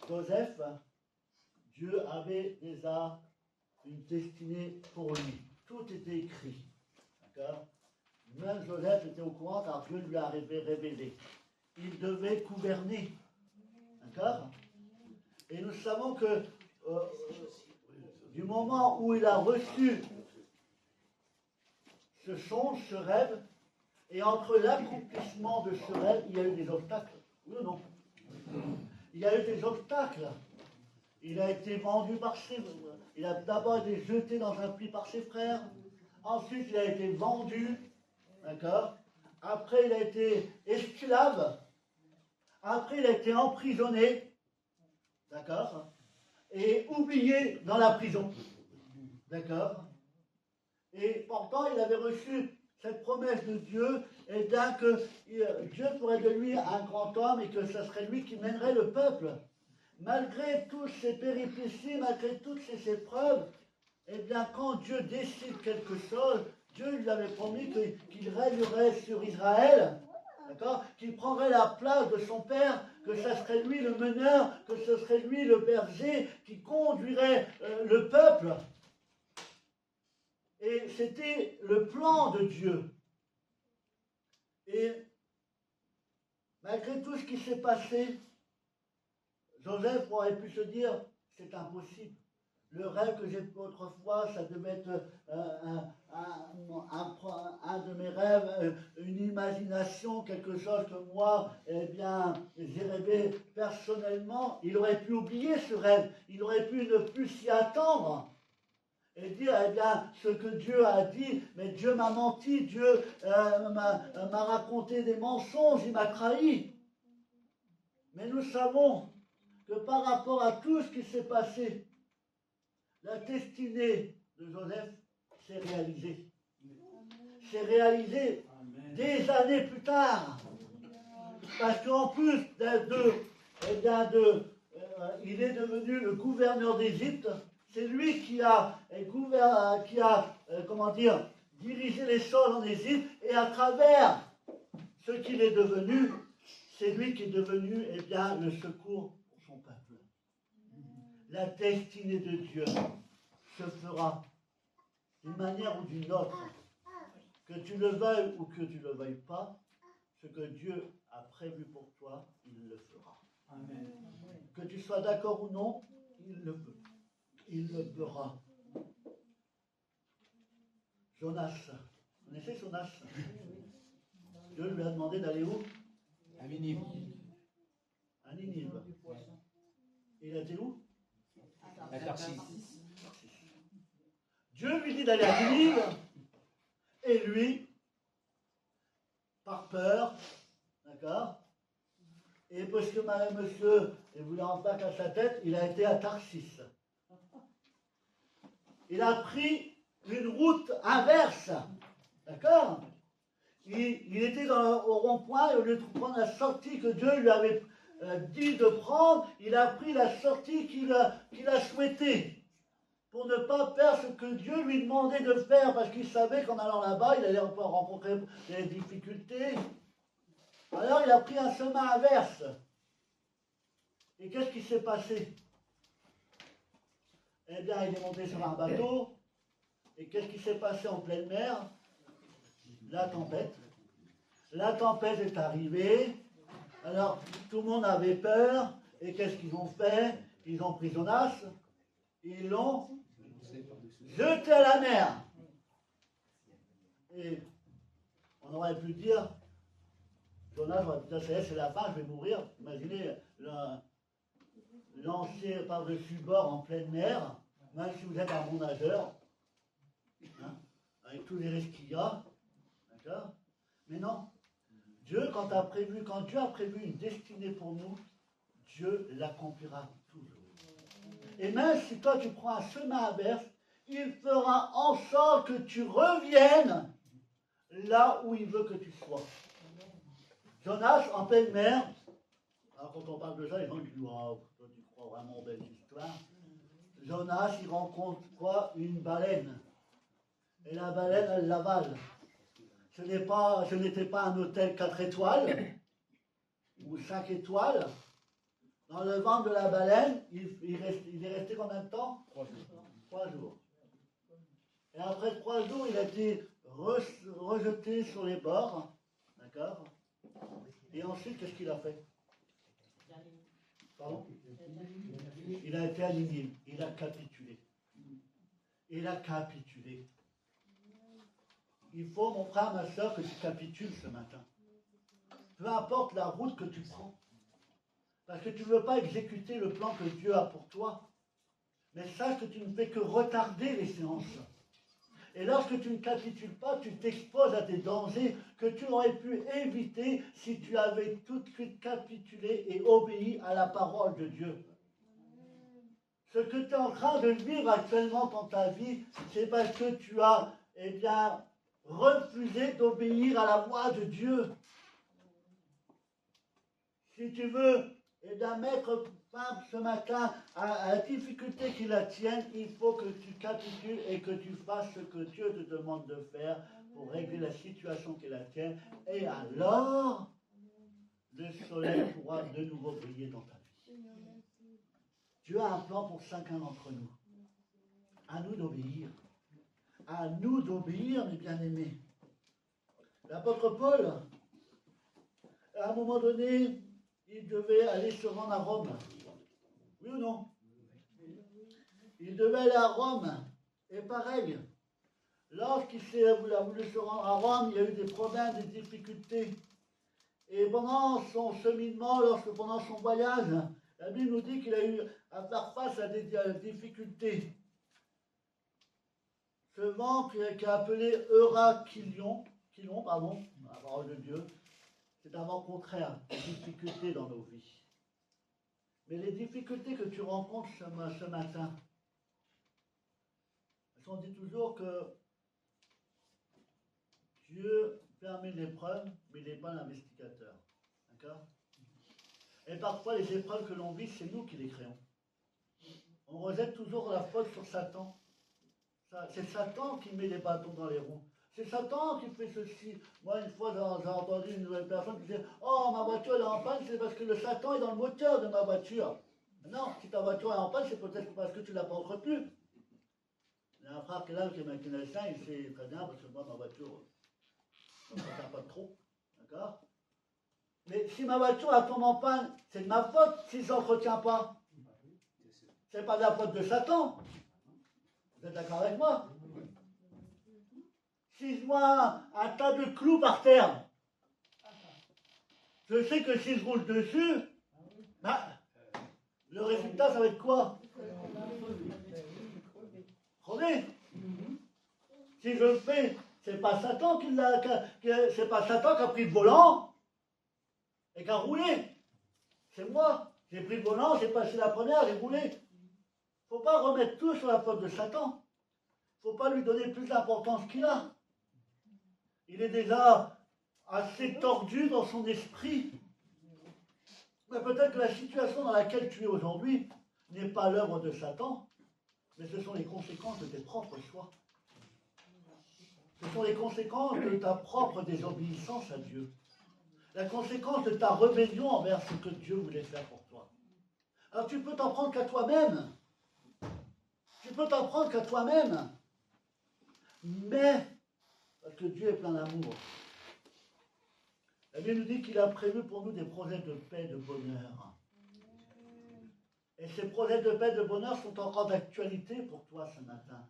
Joseph, Dieu avait déjà une destinée pour lui. Tout était écrit. D'accord? Même Joseph était au courant car Dieu lui a révélé. Il devait gouverner. D'accord? Et nous savons que du moment où il a reçu ce songe, ce rêve, et entre l'accomplissement de ce rêve, il y a eu des obstacles. Oui ou non? Il y a eu des obstacles. Il a été vendu par ses... Il a d'abord été jeté dans un puits par ses frères. Ensuite, il a été vendu. D'accord? Après, il a été esclave. Après, il a été emprisonné. D'accord? Et oublié dans la prison. D'accord? Et pourtant, il avait reçu cette promesse de Dieu, et bien que Dieu ferait de lui un grand homme et que ce serait lui qui mènerait le peuple. Malgré toutes ces péripéties, malgré toutes ces épreuves, et bien quand Dieu décide quelque chose, Dieu lui avait promis qu'il régnerait sur Israël, d'accord, qu'il prendrait la place de son père, que ce serait lui le meneur, que ce serait lui le berger, qui conduirait le peuple. Et c'était le plan de Dieu. Et malgré tout ce qui s'est passé, Joseph aurait pu se dire, c'est impossible. Le rêve que j'ai fait autrefois, ça devait être un de mes rêves, une imagination, quelque chose que moi, eh bien, j'ai rêvé personnellement. Il aurait pu oublier ce rêve, il aurait pu ne plus s'y attendre. Et dire, eh bien, ce que Dieu a dit, mais Dieu m'a menti, Dieu m'a raconté des mensonges, il m'a trahi. Mais nous savons que par rapport à tout ce qui s'est passé, la destinée de Joseph s'est réalisée. C'est réalisé des années plus tard. Parce qu'en plus il est devenu le gouverneur d'Égypte. C'est lui qui a dirigé les choses en Égypte, et à travers ce qu'il est devenu, c'est lui qui est devenu, eh bien, le secours pour son peuple. La destinée de Dieu se fera d'une manière ou d'une autre. Que tu le veuilles ou que tu ne le veuilles pas, ce que Dieu a prévu pour toi, il le fera. Amen. Que tu sois d'accord ou non, il le peut. Il le fera. Jonas. Vous connaissez Jonas? Dieu lui a demandé d'aller où? À Ninive. À Ninive. Il a été où? À Tarsis. Dieu lui dit d'aller à Ninive, et lui, par peur, d'accord, et parce que monsieur voulait en bac à sa tête, il a été à Tarsis. Il a pris une route inverse, d'accord. Il était au rond-point, et au lieu de prendre la sortie que Dieu lui avait dit de prendre, il a pris la sortie qu'il a souhaitée, pour ne pas faire ce que Dieu lui demandait de faire, parce qu'il savait qu'en allant là-bas, il allait rencontrer des difficultés. Alors il a pris un chemin inverse. Et qu'est-ce qui s'est passé? Eh bien, il est monté sur un bateau, et qu'est-ce qui s'est passé en pleine mer? La tempête. La tempête est arrivée, alors tout le monde avait peur, et qu'est-ce qu'ils ont fait? Ils ont pris Jonas, ils l'ont jeté à la mer. Et on aurait pu dire, Jonas aurait pu dire, c'est la fin, je vais mourir. Imaginez, lancer par-dessus bord en pleine mer, même si vous êtes un bon nageur, hein, avec tous les risques qu'il y a, d'accord? Mais non, Dieu, quand Dieu a prévu une destinée pour nous, Dieu l'accomplira toujours. Et même si toi tu prends un chemin inverse, il fera en sorte que tu reviennes là où il veut que tu sois. Jonas, en pleine mer, alors quand on parle de ça, les gens disent, wow, toi tu crois vraiment belle histoire. Jonas, il rencontre quoi? Une baleine. Et la baleine, elle l'avale. ce n'était pas un hôtel 4 étoiles ou 5 étoiles. Dans le ventre de la baleine, il est resté combien de temps? 3 jours. 3 jours. Et après 3 jours, il a été rejeté sur les bords. D'accord? Et ensuite, qu'est-ce qu'il a fait? Pardon? Il a été aligné. Il a capitulé. Il a capitulé. Il faut, mon frère, ma soeur, que tu capitules ce matin. Peu importe la route que tu prends. Parce que tu ne veux pas exécuter le plan que Dieu a pour toi. Mais sache que tu ne fais que retarder les séances. Et lorsque tu ne capitules pas, tu t'exposes à des dangers que tu aurais pu éviter si tu avais tout de suite capitulé et obéi à la parole de Dieu. Ce que tu es en train de vivre actuellement dans ta vie, c'est parce que tu as, refusé d'obéir à la voix de Dieu. Si tu veux, mettre fin ce matin à la difficulté qui la tienne, il faut que tu capitules et que tu fasses ce que Dieu te demande de faire pour régler la situation qui la tienne. Et alors, le soleil pourra de nouveau briller dans ta vie. Dieu a un plan pour chacun d'entre nous. À nous d'obéir. À nous d'obéir, mes bien-aimés. L'apôtre Paul, à un moment donné, il devait aller se rendre à Rome. Oui ou non? Il devait aller à Rome. Et pareil, lorsqu'il a voulu se rendre à Rome, il y a eu des problèmes, des difficultés. Et pendant son cheminement, pendant son voyage, la Bible nous dit qu'il a eu à faire face à des difficultés. Ce vent qui est appelé Eurachilion, la parole de Dieu, c'est un vent contraire, des difficultés dans nos vies. Mais les difficultés que tu rencontres ce matin, on dit toujours que Dieu permet l'épreuve, mais il n'est pas l'investigateur. D'accord? Et parfois, les épreuves que l'on vit, c'est nous qui les créons. On rejette toujours la faute sur Satan. C'est Satan qui met les bâtons dans les roues. C'est Satan qui fait ceci. Moi, une fois, j'ai entendu une nouvelle personne qui disait « Oh, ma voiture elle est en panne, c'est parce que le Satan est dans le moteur de ma voiture. » Non, si ta voiture est en panne, c'est peut-être parce que tu ne l'as pas entretenue. Il y a un frère qui est là, qui est mécanicien, il sait très bien, parce que moi, ma voiture, ça ne sert pas trop. D'accord? Mais si ma voiture elle tombe en panne, c'est de ma faute si je n'entretiens pas. C'est pas de la faute de Satan. Vous êtes d'accord avec moi? Si je vois un tas de clous par terre, je sais que si je roule dessus, le résultat, ça va être quoi? Crever. Si je le fais, c'est pas Satan c'est pas Satan qui a pris le volant et qui a roulé. C'est moi. J'ai pris le volant, j'ai passé la première, j'ai roulé. Faut pas remettre tout sur la faute de Satan. Faut pas lui donner plus d'importance qu'il a. Il est déjà assez tordu dans son esprit. Mais peut-être que la situation dans laquelle tu es aujourd'hui n'est pas l'œuvre de Satan, mais ce sont les conséquences de tes propres choix. Ce sont les conséquences de ta propre désobéissance à Dieu. La conséquence de ta rébellion envers ce que Dieu voulait faire pour toi. Alors tu peux t'en prendre qu'à toi-même. Tu peux t'en prendre qu'à toi-même. Mais, parce que Dieu est plein d'amour, la Bible nous dit qu'il a prévu pour nous des projets de paix, de bonheur. Et ces projets de paix, de bonheur sont encore d'actualité pour toi ce matin.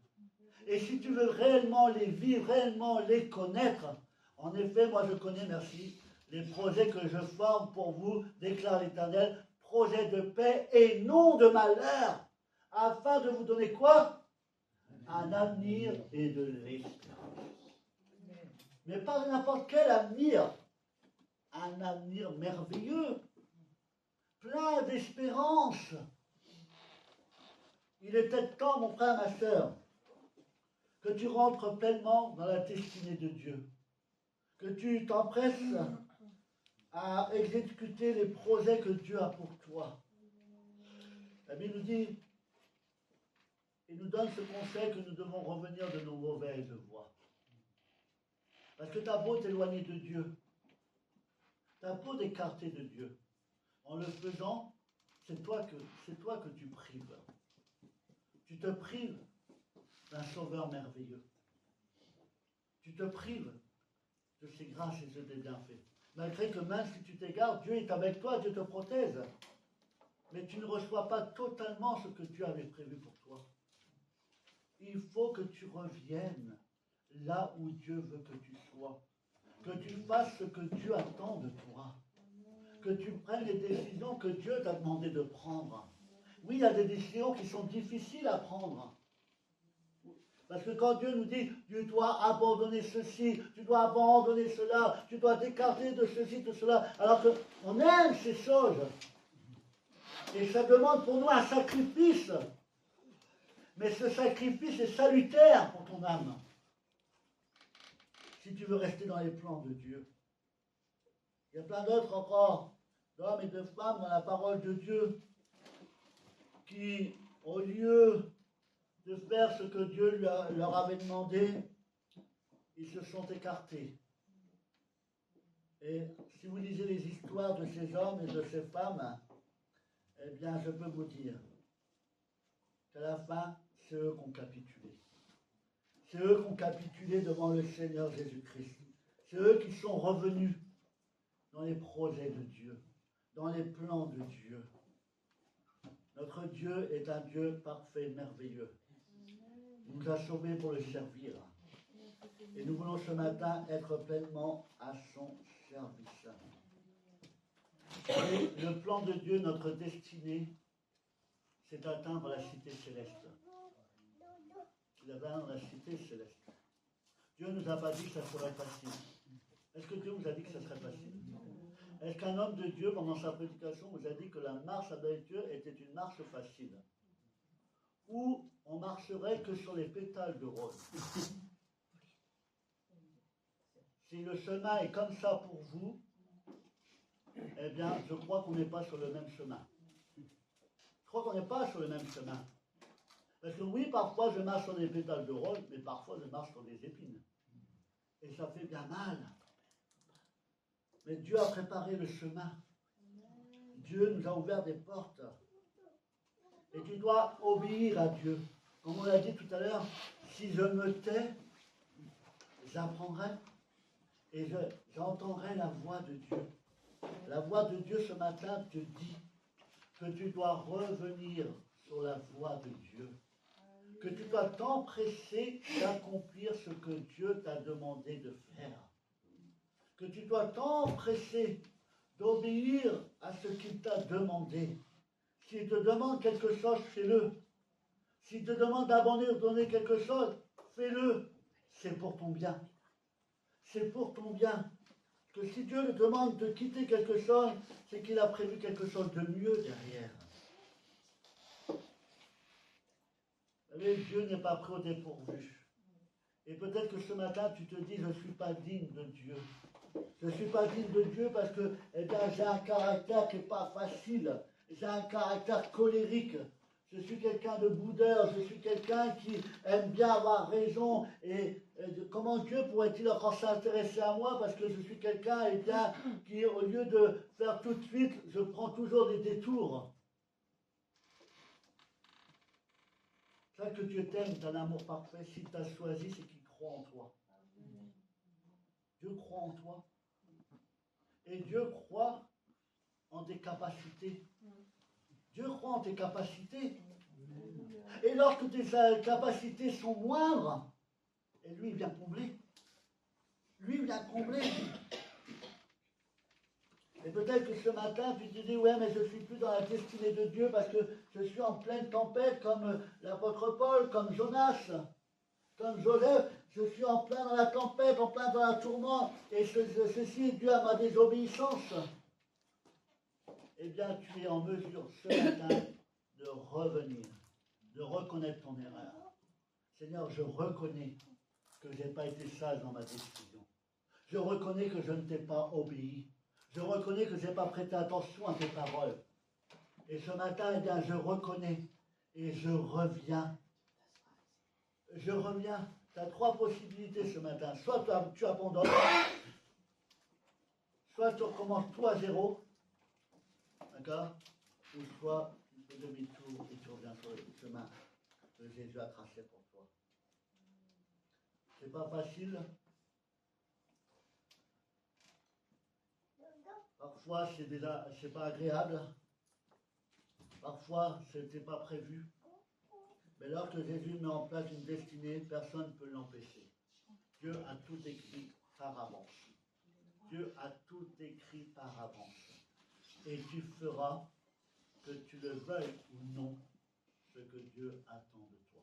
Et si tu veux réellement les vivre, réellement les connaître, en effet, moi je connais, merci, les projets que je forme pour vous, déclare l'Éternel, projets de paix et non de malheur, afin de vous donner quoi? Un avenir et de l'espérance. Mais pas n'importe quel avenir, un avenir merveilleux, plein d'espérance. Il était temps, mon frère, ma soeur, que tu rentres pleinement dans la destinée de Dieu, que tu t'empresses à exécuter les projets que Dieu a pour toi. La Bible nous dit, il nous donne ce conseil que nous devons revenir de nos mauvaises voies. Parce que t'as beau t'éloigner de Dieu, t'as beau t'écarter de Dieu. En le faisant, c'est toi que tu prives. Tu te prives d'un sauveur merveilleux. Tu te prives de ses grâces et de ses bienfaits. Malgré que même si tu t'égares, Dieu est avec toi, Dieu te protège. Mais tu ne reçois pas totalement ce que Dieu avait prévu pour toi. Il faut que tu reviennes là où Dieu veut que tu sois. Que tu fasses ce que Dieu attend de toi. Que tu prennes les décisions que Dieu t'a demandé de prendre. Oui, il y a des décisions qui sont difficiles à prendre. Parce que quand Dieu nous dit, tu dois abandonner ceci, tu dois abandonner cela, tu dois t'écarter de ceci, de cela, alors qu'on aime ces choses. Et ça demande pour nous un sacrifice. Mais ce sacrifice est salutaire pour ton âme. Si tu veux rester dans les plans de Dieu. Il y a plein d'autres encore, d'hommes et de femmes dans la parole de Dieu, qui, au lieu de faire ce que Dieu leur avait demandé, ils se sont écartés. Et si vous lisez les histoires de ces hommes et de ces femmes, eh bien, je peux vous dire qu'à la fin, c'est eux qui ont capitulé. C'est eux qui ont capitulé devant le Seigneur Jésus-Christ. C'est eux qui sont revenus dans les projets de Dieu, dans les plans de Dieu. Notre Dieu est un Dieu parfait, merveilleux. Il nous a sauvés pour le servir. Et nous voulons ce matin être pleinement à son service. Et le plan de Dieu, notre destinée, c'est d'atteindre la cité céleste. C'est d'atteindre la cité céleste. Dieu ne nous a pas dit que ça serait facile. Est-ce que Dieu vous a dit que ça serait facile? Est-ce qu'un homme de Dieu, pendant sa prédication, vous a dit que la marche avec Dieu était une marche facile? Ou on marcherait que sur les pétales de rose? Si le chemin est comme ça pour vous, eh bien, je crois qu'on n'est pas sur le même chemin. Je crois qu'on n'est pas sur le même chemin. Parce que oui, parfois je marche sur des pétales de rose, mais parfois je marche sur des épines. Et ça fait bien mal. Mais Dieu a préparé le chemin. Dieu nous a ouvert des portes. Et tu dois obéir à Dieu. Comme on l'a dit tout à l'heure, si je me tais, j'apprendrai et j'entendrai la voix de Dieu. La voix de Dieu ce matin te dit que tu dois revenir sur la voie de Dieu. Que tu dois t'empresser d'accomplir ce que Dieu t'a demandé de faire. Que tu dois t'empresser d'obéir à ce qu'il t'a demandé. S'il te demande quelque chose, fais-le. S'il te demande d'abandonner quelque chose, fais-le. C'est pour ton bien. C'est pour ton bien. Que si Dieu te demande de quitter quelque chose, c'est qu'il a prévu quelque chose de mieux derrière. Vous savez, Dieu n'est pas pris au dépourvu. Et peut-être que ce matin, tu te dis, je ne suis pas digne de Dieu. Je ne suis pas digne de Dieu parce que j'ai un caractère qui n'est pas facile. J'ai un caractère colérique. Je suis quelqu'un de boudeur. Je suis quelqu'un qui aime bien avoir raison. Et comment Dieu pourrait-il encore s'intéresser à moi parce que je suis quelqu'un qui, au lieu de faire tout de suite, je prends toujours des détours. Ça que Dieu t'aime, tu as l'amour parfait. S'il t'a choisi, c'est qu'il croit en toi. Dieu croit en toi. Et Dieu croit en tes capacités. Dieu croit en tes capacités. Et lorsque tes capacités sont moindres, et lui, il vient combler. Lui, il vient combler. Et peut-être que ce matin, tu te dis, ouais, mais je ne suis plus dans la destinée de Dieu parce que je suis en pleine tempête comme l'apôtre Paul, comme Jonas, comme Joseph. Je suis en plein dans la tempête, en plein dans la tourmente, et ceci est dû à ma désobéissance. Eh bien, tu es en mesure ce matin de revenir, de reconnaître ton erreur. Seigneur, je reconnais que je n'ai pas été sage dans ma décision. Je reconnais que je ne t'ai pas obéi. Je reconnais que je n'ai pas prêté attention à tes paroles. Et ce matin, eh bien, je reconnais et je reviens. Je reviens. Tu as trois possibilités ce matin. Soit tu abandonnes, soit tu recommences tout à zéro, d'accord? Ou soit tu fais demi-tour et tu reviens sur le chemin que Jésus a tracé pour toi. C'est pas facile. Parfois, c'est pas agréable. Parfois, c'était pas prévu. Mais lorsque Jésus met en place une destinée, personne ne peut l'empêcher. Dieu a tout écrit par avance. Dieu a tout écrit par avance. Et tu feras, que tu le veuilles ou non, ce que Dieu attend de toi.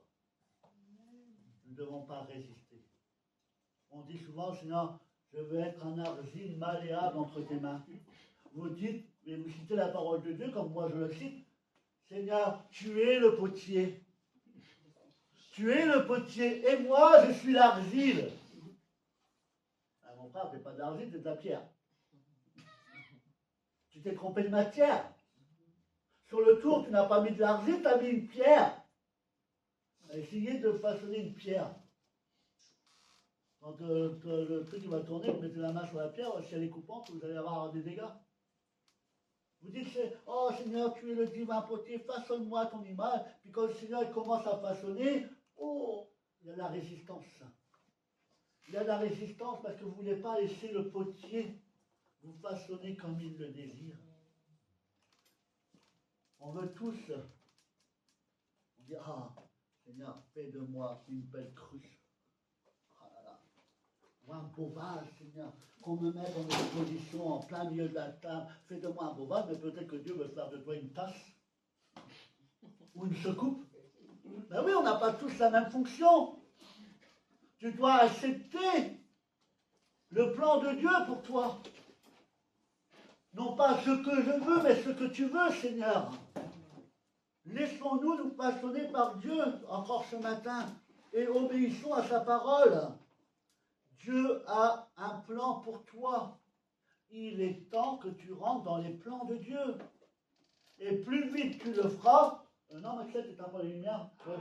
Nous ne devons pas résister. On dit souvent, Seigneur, je veux être un argile malléable entre tes mains. Vous dites, et vous citez la parole de Dieu, comme moi je le cite, Seigneur, tu es le potier. Tu es le potier, et moi je suis l'argile. Ah, mon frère, tu n'es pas de l'argile, tu es de la pierre. Tu t'es trompé de matière. Sur le tour, tu n'as pas mis de l'argile, tu as mis une pierre. Tu as essayé de façonner une pierre. Quand le truc va tourner, vous mettez la main sur la pierre, si elle est coupante, vous allez avoir des dégâts. Vous dites, oh Seigneur, tu es le divin potier, façonne-moi ton image. Puis quand le Seigneur commence à façonner, oh, il y a de la résistance. Il y a de la résistance parce que vous ne voulez pas laisser le potier vous façonner comme il le désire. On veut tous, on dit, ah, Seigneur, fais de moi une belle cruche. Ah là là. Ou un beau vase, Seigneur, qu'on me mette dans une position en plein milieu de la table. Fais de moi un beau vase, mais peut-être que Dieu veut faire de toi une tasse ou une secoupe. Ben oui, on n'a pas tous la même fonction. Tu dois accepter le plan de Dieu pour toi. Non pas ce que je veux, mais ce que tu veux, Seigneur. Laissons-nous nous façonner par Dieu encore ce matin et obéissons à sa parole. Dieu a un plan pour toi. Il est temps que tu rentres dans les plans de Dieu. Et plus vite tu le feras. Non, Maxette, tu n'éteins pas la lumière. Ouais.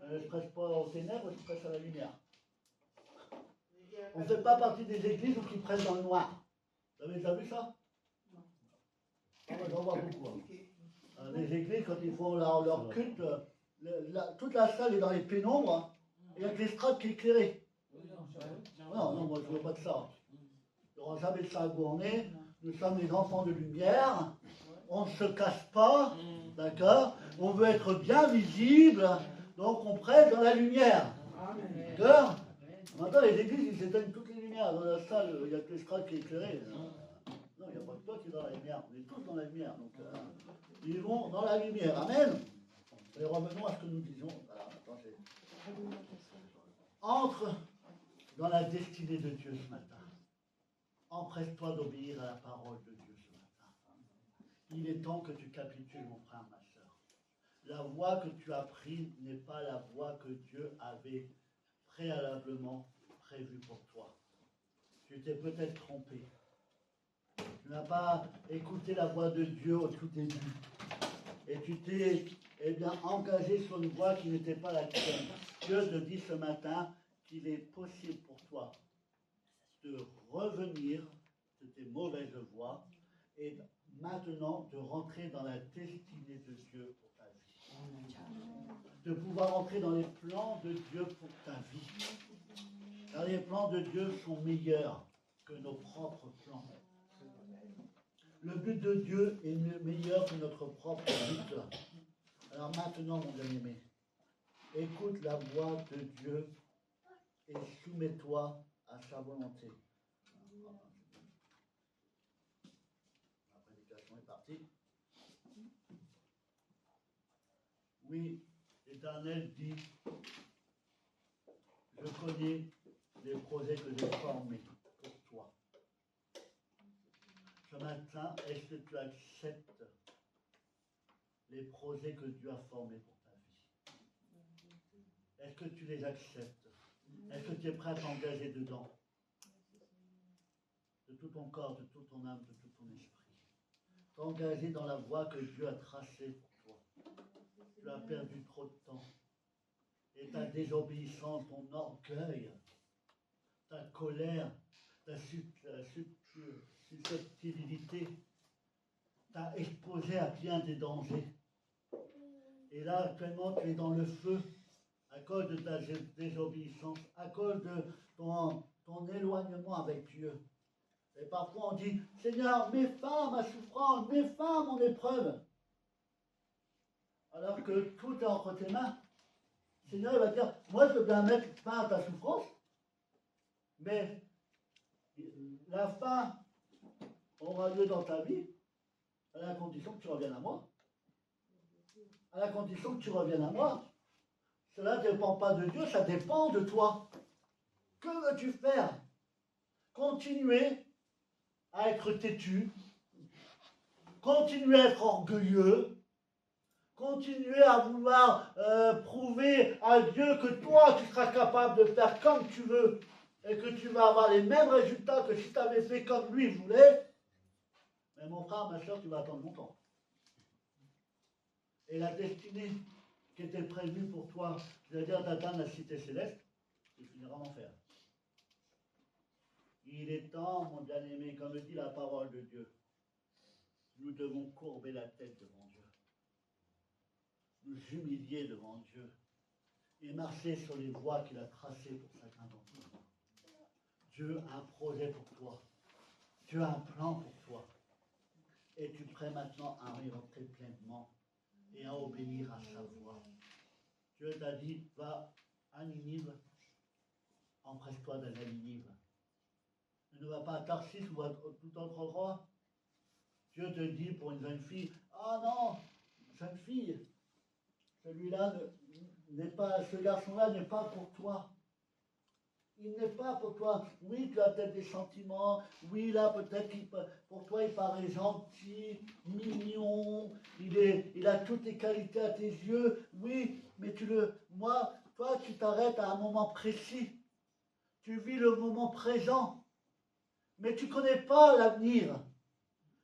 Je ne presse pas aux ténèbres, je presse à la lumière. On ne fait pas partie des églises qui pressent dans le noir. Vous avez déjà vu ça? Ah, moi, j'en vois beaucoup. Hein. Les églises, quand ils font leur culte, toute la salle est dans les pénombres, hein, et avec l'estrade qui est éclairée. Non, moi je ne veux pas de ça. Il n'y aura jamais de ça à Gournay. Nous sommes les enfants de lumière. On ne se cache pas, d'accord? On veut être bien visible, donc on prête dans la lumière. D'accord? Maintenant, les églises, ils s'éteignent toutes les lumières. Dans la salle, il y a que l'estrade qui est éclairée. Non, il n'y a pas que toi qui es dans la lumière. On est tous dans la lumière. Donc, ils vont dans la lumière. Amen. Et revenons à ce que nous disons. Voilà, entre dans la destinée de Dieu ce matin. Empresse-toi d'obéir à la parole de Dieu ce matin. Il est temps que tu capitules, mon frère, ma soeur. La voie que tu as prise n'est pas la voie que Dieu avait préalablement prévue pour toi. Tu t'es peut-être trompé. Tu n'as pas écouté la voix de Dieu au tout début. Et tu t'es engagé sur une voie qui n'était pas la tienne. Dieu te dit ce matin qu'il est possible pour toi de revenir de tes mauvaises voies et maintenant de rentrer dans la destinée de Dieu pour ta vie. De pouvoir entrer dans les plans de Dieu pour ta vie. Car les plans de Dieu sont meilleurs que nos propres plans. Le but de Dieu est meilleur que notre propre but. Alors maintenant, mon bien-aimé, écoute la voix de Dieu et soumets-toi à sa volonté. La prédication est partie. Oui, l'Éternel dit, je connais les projets que j'ai formés pour toi. Ce matin, est-ce que tu acceptes les projets que Dieu a formés pour ta vie? Est-ce que tu les acceptes? Est-ce que tu es prêt à t'engager dedans? De tout ton corps, de toute ton âme, de tout ton esprit. T'engager dans la voie que Dieu a tracée pour toi. Tu as perdu trop de temps. Et ta désobéissance, ton orgueil, ta colère, ta susceptibilité t'a exposé à bien des dangers. Et là, actuellement, tu es dans le feu à cause de ta désobéissance, à cause de ton éloignement avec Dieu. Et parfois on dit, Seigneur, mets fin à ma souffrance, mets fin à mon épreuve. Alors que tout est entre tes mains. Seigneur, il va dire, moi je veux bien mettre fin à ta souffrance, mais la fin aura lieu dans ta vie à la condition que tu reviennes à moi. À la condition que tu reviennes à moi. Cela ne dépend pas de Dieu, ça dépend de toi. Que veux-tu faire? Continuer à être têtu, continuer à être orgueilleux, continuer à vouloir prouver à Dieu que toi, tu seras capable de faire comme tu veux et que tu vas avoir les mêmes résultats que si tu avais fait comme lui voulait. Mais mon frère, ma soeur, tu vas attendre longtemps. Et la destinée qui était prévue pour toi, c'est-à-dire d'atteindre la cité céleste, tu finiras en enfer. Il est temps, mon bien-aimé, comme le dit la parole de Dieu, nous devons courber la tête devant Dieu, nous humilier devant Dieu et marcher sur les voies qu'il a tracées pour chacun d'entre nous. Dieu a un projet pour toi, Dieu a un plan pour toi. Es-tu prêt maintenant à y rentrer pleinement et à obéir à sa voix? Dieu t'a dit, va à Ninive, empresse-toi d'aller à Ninive. Ne va pas à Tarsis ou à tout autre endroit. Dieu te dit pour une jeune fille, ah non, jeune fille, celui-là n'est pas, ce garçon-là n'est pas pour toi. Il n'est pas pour toi. Oui, tu as peut-être des sentiments. Oui, là, peut-être pour toi, il paraît gentil, mignon. Il a toutes les qualités à tes yeux. Oui, mais toi, tu t'arrêtes à un moment précis. Tu vis le moment présent. Mais tu ne connais pas l'avenir.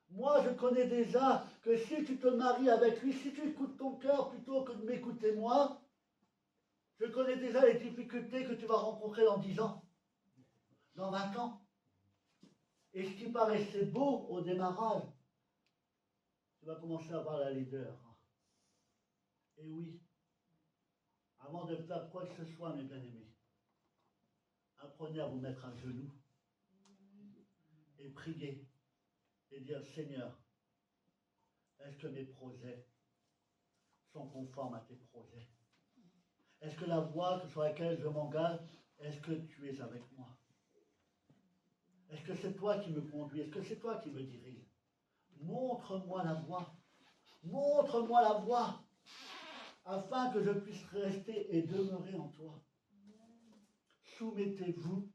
Moi, je connais déjà que si tu te maries avec lui, si tu écoutes ton cœur plutôt que de m'écouter moi, je connais déjà les difficultés que tu vas rencontrer dans 10 ans, dans 20 ans. Et ce qui paraissait beau au démarrage, tu vas commencer à avoir la laideur. Et oui, avant de faire quoi que ce soit, mes bien-aimés, apprenez à vous mettre à genoux et prier et dire, Seigneur, est-ce que mes projets sont conformes à tes projets? Est-ce que la voie sur laquelle je m'engage, est-ce que tu es avec moi? Est-ce que c'est toi qui me conduis? Est-ce que c'est toi qui me dirige? Montre-moi la voie. Montre-moi la voie, afin que je puisse rester et demeurer en toi. Soumettez-vous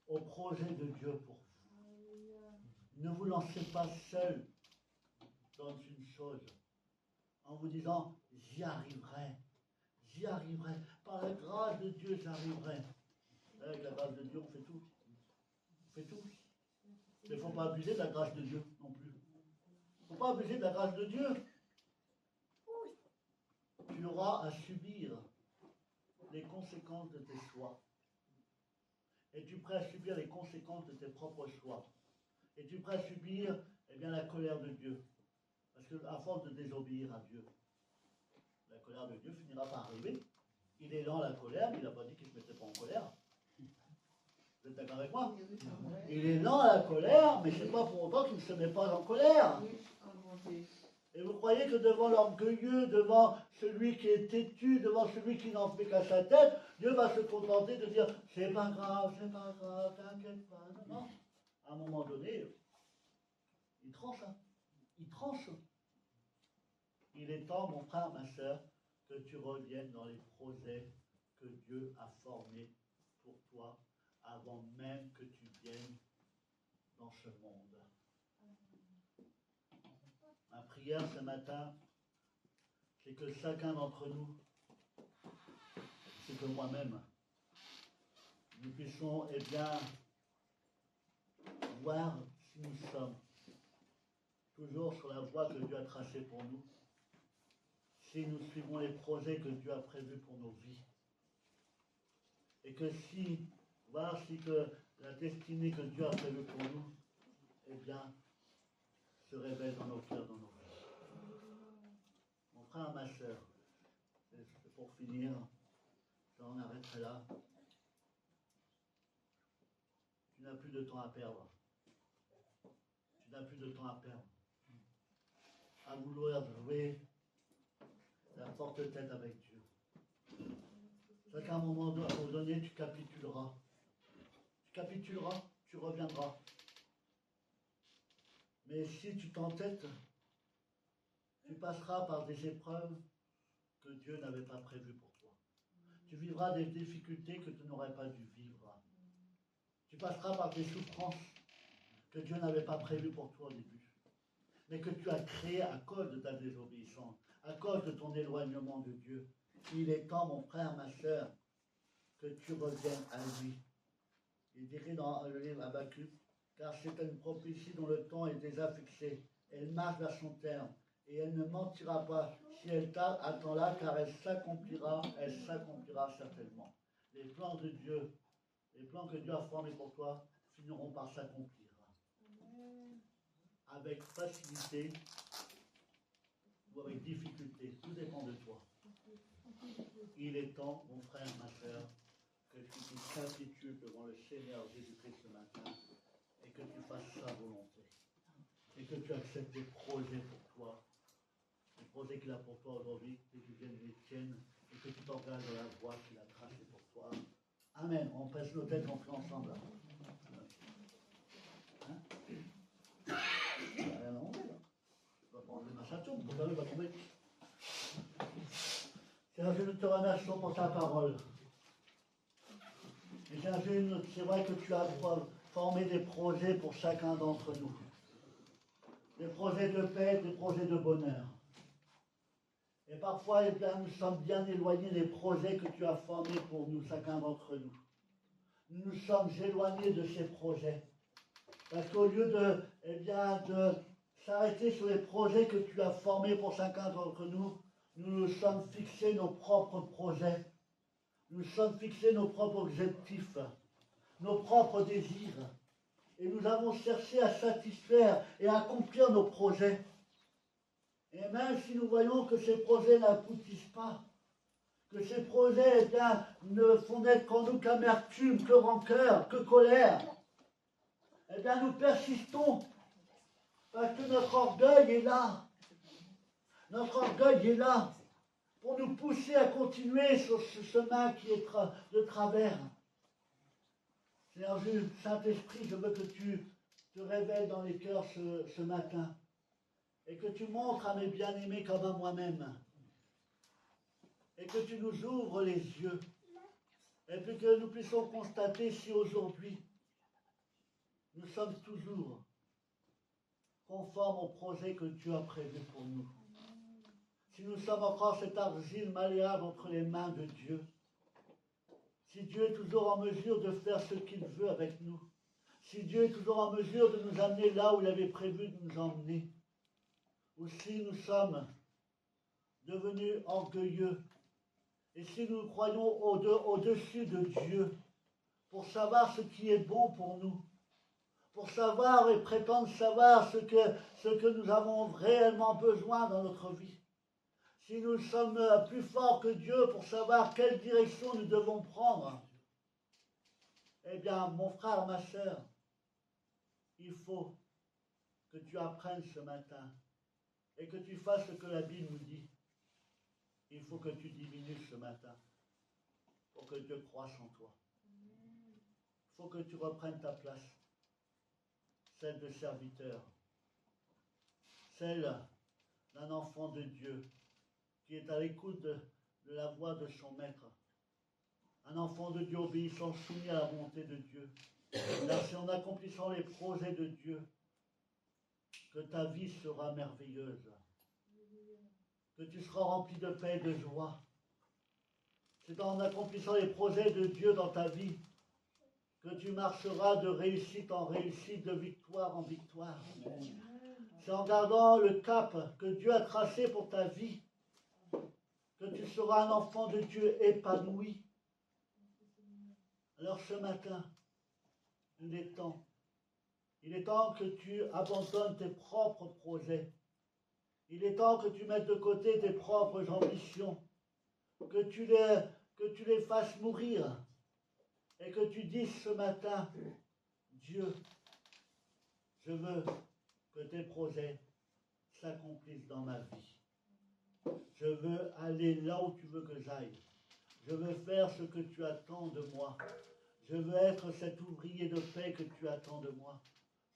au projet de Dieu pour vous. Ne vous lancez pas seul dans une chose en vous disant, j'y arriverai, par la grâce de Dieu, j'arriverai. Avec la grâce de Dieu, on fait tout. On fait tout. Mais il ne faut pas abuser de la grâce de Dieu non plus. Il ne faut pas abuser de la grâce de Dieu. Tu auras à subir les conséquences de tes choix. Es-tu prêt à subir les conséquences de tes propres choix? Es-tu prêt à subir la colère de Dieu? Parce qu'à force de désobéir à Dieu, la colère de Dieu finira par arriver. Il est lent à la colère, mais il n'a pas dit qu'il ne se mettait pas en colère. Vous êtes d'accord avec moi? Il est lent à la colère, mais ce n'est pas pour autant qu'il ne se met pas en colère. Et vous croyez que devant l'orgueilleux, devant celui qui est têtu, devant celui qui n'en fait qu'à sa tête, Dieu va se contenter de dire c'est pas grave, t'inquiète pas. Non, non. À un moment donné, il tranche. Hein. Il tranche. Il est temps, mon frère, ma soeur, que tu reviennes dans les projets que Dieu a formés pour toi avant même que tu viennes dans ce monde. Ma prière ce matin, c'est que chacun d'entre nous, c'est que moi-même, nous puissions voir si nous sommes toujours sur la voie que Dieu a tracée pour nous. si nous suivons les projets que Dieu a prévus pour nos vies. Et que si que la destinée que Dieu a prévue pour nous, eh bien, se révèle dans nos cœurs, dans nos vies. Mon frère, ma soeur, c'est pour finir, j'en arrêterai là. Tu n'as plus de temps à perdre. Tu n'as plus de temps à perdre. À vouloir jouer la forte tête avec Dieu. C'est qu'à un moment donné, tu capituleras. Tu capituleras, tu reviendras. Mais si tu t'entêtes, tu passeras par des épreuves que Dieu n'avait pas prévues pour toi. Tu vivras des difficultés que tu n'aurais pas dû vivre. Tu passeras par des souffrances que Dieu n'avait pas prévues pour toi au début, mais que tu as créées à cause de ta désobéissance, à cause de ton éloignement de Dieu. Il est temps, mon frère, ma soeur, que tu reviennes à lui. Il dit dans le livre Habakkuk, car c'est une prophétie dont le temps est déjà fixé. Elle marche vers son terme, et elle ne mentira pas. Si elle tarde, attends-la, car elle s'accomplira certainement. Les plans de Dieu, les plans que Dieu a formés pour toi, finiront par s'accomplir. Avec facilité ou avec difficulté, tout dépend de toi. Il est temps, mon frère, ma soeur, que tu t'institues devant le Seigneur Jésus-Christ ce matin et que tu fasses sa volonté. Et que tu acceptes des projets pour toi, les projets qu'il a pour toi aujourd'hui, que tu viennes les tiennes et que tu t'engages dans la voie qu'il a tracée pour toi. Amen. On pèse nos têtes, on prie ensemble. Hein? Rien à enlever, là. Je vais pas enlever ma ceinture, mon pantalon va tomber. Seigneur, je te remercie pour ta parole. Et Seigneur, c'est vrai que tu as formé des projets pour chacun d'entre nous. Des projets de paix, des projets de bonheur. Et parfois, eh bien, nous sommes bien éloignés des projets que tu as formés pour nous, chacun d'entre nous. Nous nous sommes éloignés de ces projets. Parce qu'au lieu de s'arrêter sur les projets que tu as formés pour chacun d'entre nous, nous nous sommes fixés nos propres projets. Nous sommes fixés nos propres objectifs, nos propres désirs. Et nous avons cherché à satisfaire et à accomplir nos projets. Et même si nous voyons que ces projets n'aboutissent pas, que ces projets, eh bien, ne font naître qu'en nous qu'amertume, que rancœur, que colère, eh bien, nous persistons parce que notre orgueil est là. Notre orgueil est là pour nous pousser à continuer sur ce chemin qui est de travers. Seigneur Saint-Esprit, je veux que tu te révèles dans les cœurs ce matin et que tu montres à mes bien-aimés comme à moi-même et que tu nous ouvres les yeux et puis que nous puissions constater si aujourd'hui nous sommes toujours conformes au projet que Dieu a prévu pour nous. Si nous sommes encore cette argile malléable entre les mains de Dieu, si Dieu est toujours en mesure de faire ce qu'il veut avec nous, si Dieu est toujours en mesure de nous amener là où il avait prévu de nous emmener, ou si nous sommes devenus orgueilleux, et si nous croyons au-dessus de Dieu, pour savoir ce qui est bon pour nous, pour savoir et prétendre savoir ce que nous avons réellement besoin dans notre vie, si nous sommes plus forts que Dieu pour savoir quelle direction nous devons prendre, eh bien, mon frère, ma soeur, il faut que tu apprennes ce matin et que tu fasses ce que la Bible nous dit. Il faut que tu diminues ce matin pour que Dieu croisse en toi. Il faut que tu reprennes ta place, celle de serviteur, celle d'un enfant de Dieu qui est à l'écoute de la voix de son maître. Un enfant de Dieu obéissant, soumis à la volonté de Dieu. Car c'est en accomplissant les projets de Dieu que ta vie sera merveilleuse. Que tu seras rempli de paix et de joie. C'est en accomplissant les projets de Dieu dans ta vie que tu marcheras de réussite en réussite, de victoire en victoire. C'est en gardant le cap que Dieu a tracé pour ta vie que tu seras un enfant de Dieu épanoui. Alors ce matin, il est temps. Il est temps que tu abandonnes tes propres projets. Il est temps que tu mettes de côté tes propres ambitions. Que tu les fasses mourir. Et que tu dises ce matin, Dieu, je veux que tes projets s'accomplissent dans ma vie. Je veux aller là où tu veux que j'aille. Je veux faire ce que tu attends de moi. Je veux être cet ouvrier de paix que tu attends de moi.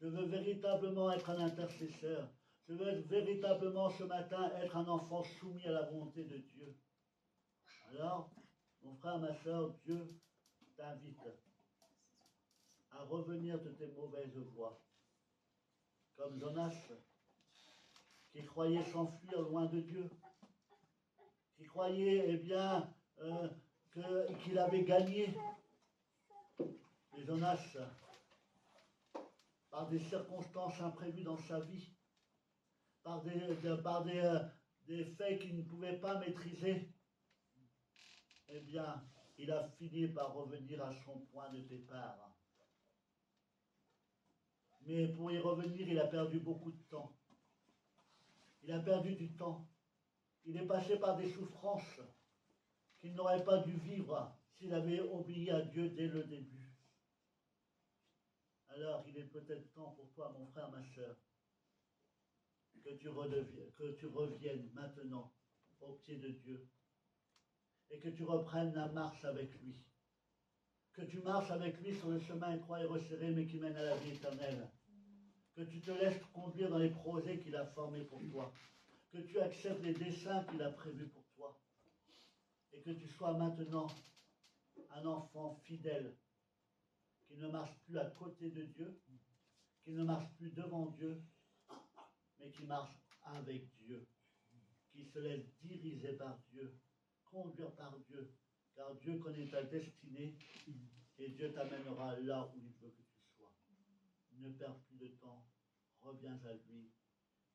Je veux véritablement être un intercesseur. Je veux véritablement ce matin être un enfant soumis à la volonté de Dieu. Alors, mon frère, ma soeur, Dieu t'invite à revenir de tes mauvaises voies. Comme Jonas, qui croyait s'enfuir loin de Dieu, qui croyait, eh bien, qu'il avait gagné. Et Jonas, par des circonstances imprévues dans sa vie, par des faits qu'il ne pouvait pas maîtriser, eh bien, il a fini par revenir à son point de départ. Mais pour y revenir, il a perdu beaucoup de temps. Il a perdu du temps. Il est passé par des souffrances qu'il n'aurait pas dû vivre s'il avait obéi à Dieu dès le début. Alors, il est peut-être temps pour toi, mon frère, ma soeur, que tu reviennes maintenant au pied de Dieu et que tu reprennes la marche avec lui. Que tu marches avec lui sur le chemin étroit et resserré, mais qui mène à la vie éternelle. Que tu te laisses conduire dans les projets qu'il a formés pour toi. Que tu acceptes les desseins qu'il a prévus pour toi. Et que tu sois maintenant un enfant fidèle, qui ne marche plus à côté de Dieu, qui ne marche plus devant Dieu, mais qui marche avec Dieu, qui se laisse diriger par Dieu, conduire par Dieu, car Dieu connaît ta destinée et Dieu t'amènera là où il veut que tu sois. Ne perds plus de temps, reviens à lui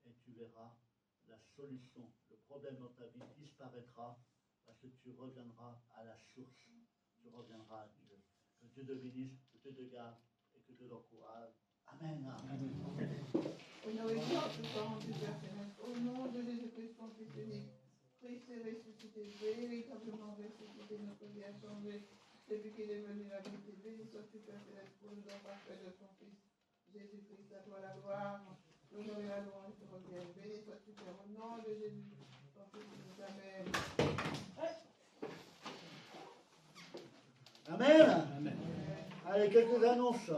et tu verras la solution. Le problème dans ta vie disparaîtra parce que tu reviendras à la source, tu reviendras à Dieu. Que Dieu te bénisse, que Dieu te garde et que Dieu t'encourage. Amen. Au nom de Jésus-Christ, ton Fils unique, Christ est ressuscité, véritablement ressuscité, notre vie a changé. Depuis qu'il est venu la vérité, béni sois-tu, Père Céleste, pour le don parfait de ton Fils. Jésus-Christ, à toi la gloire, l'honneur et la louange te reviennent. Béni sois-tu, Père, au nom de Jésus, ton Fils unique. Amen. Amen. Amen. Allez, quelques annonces.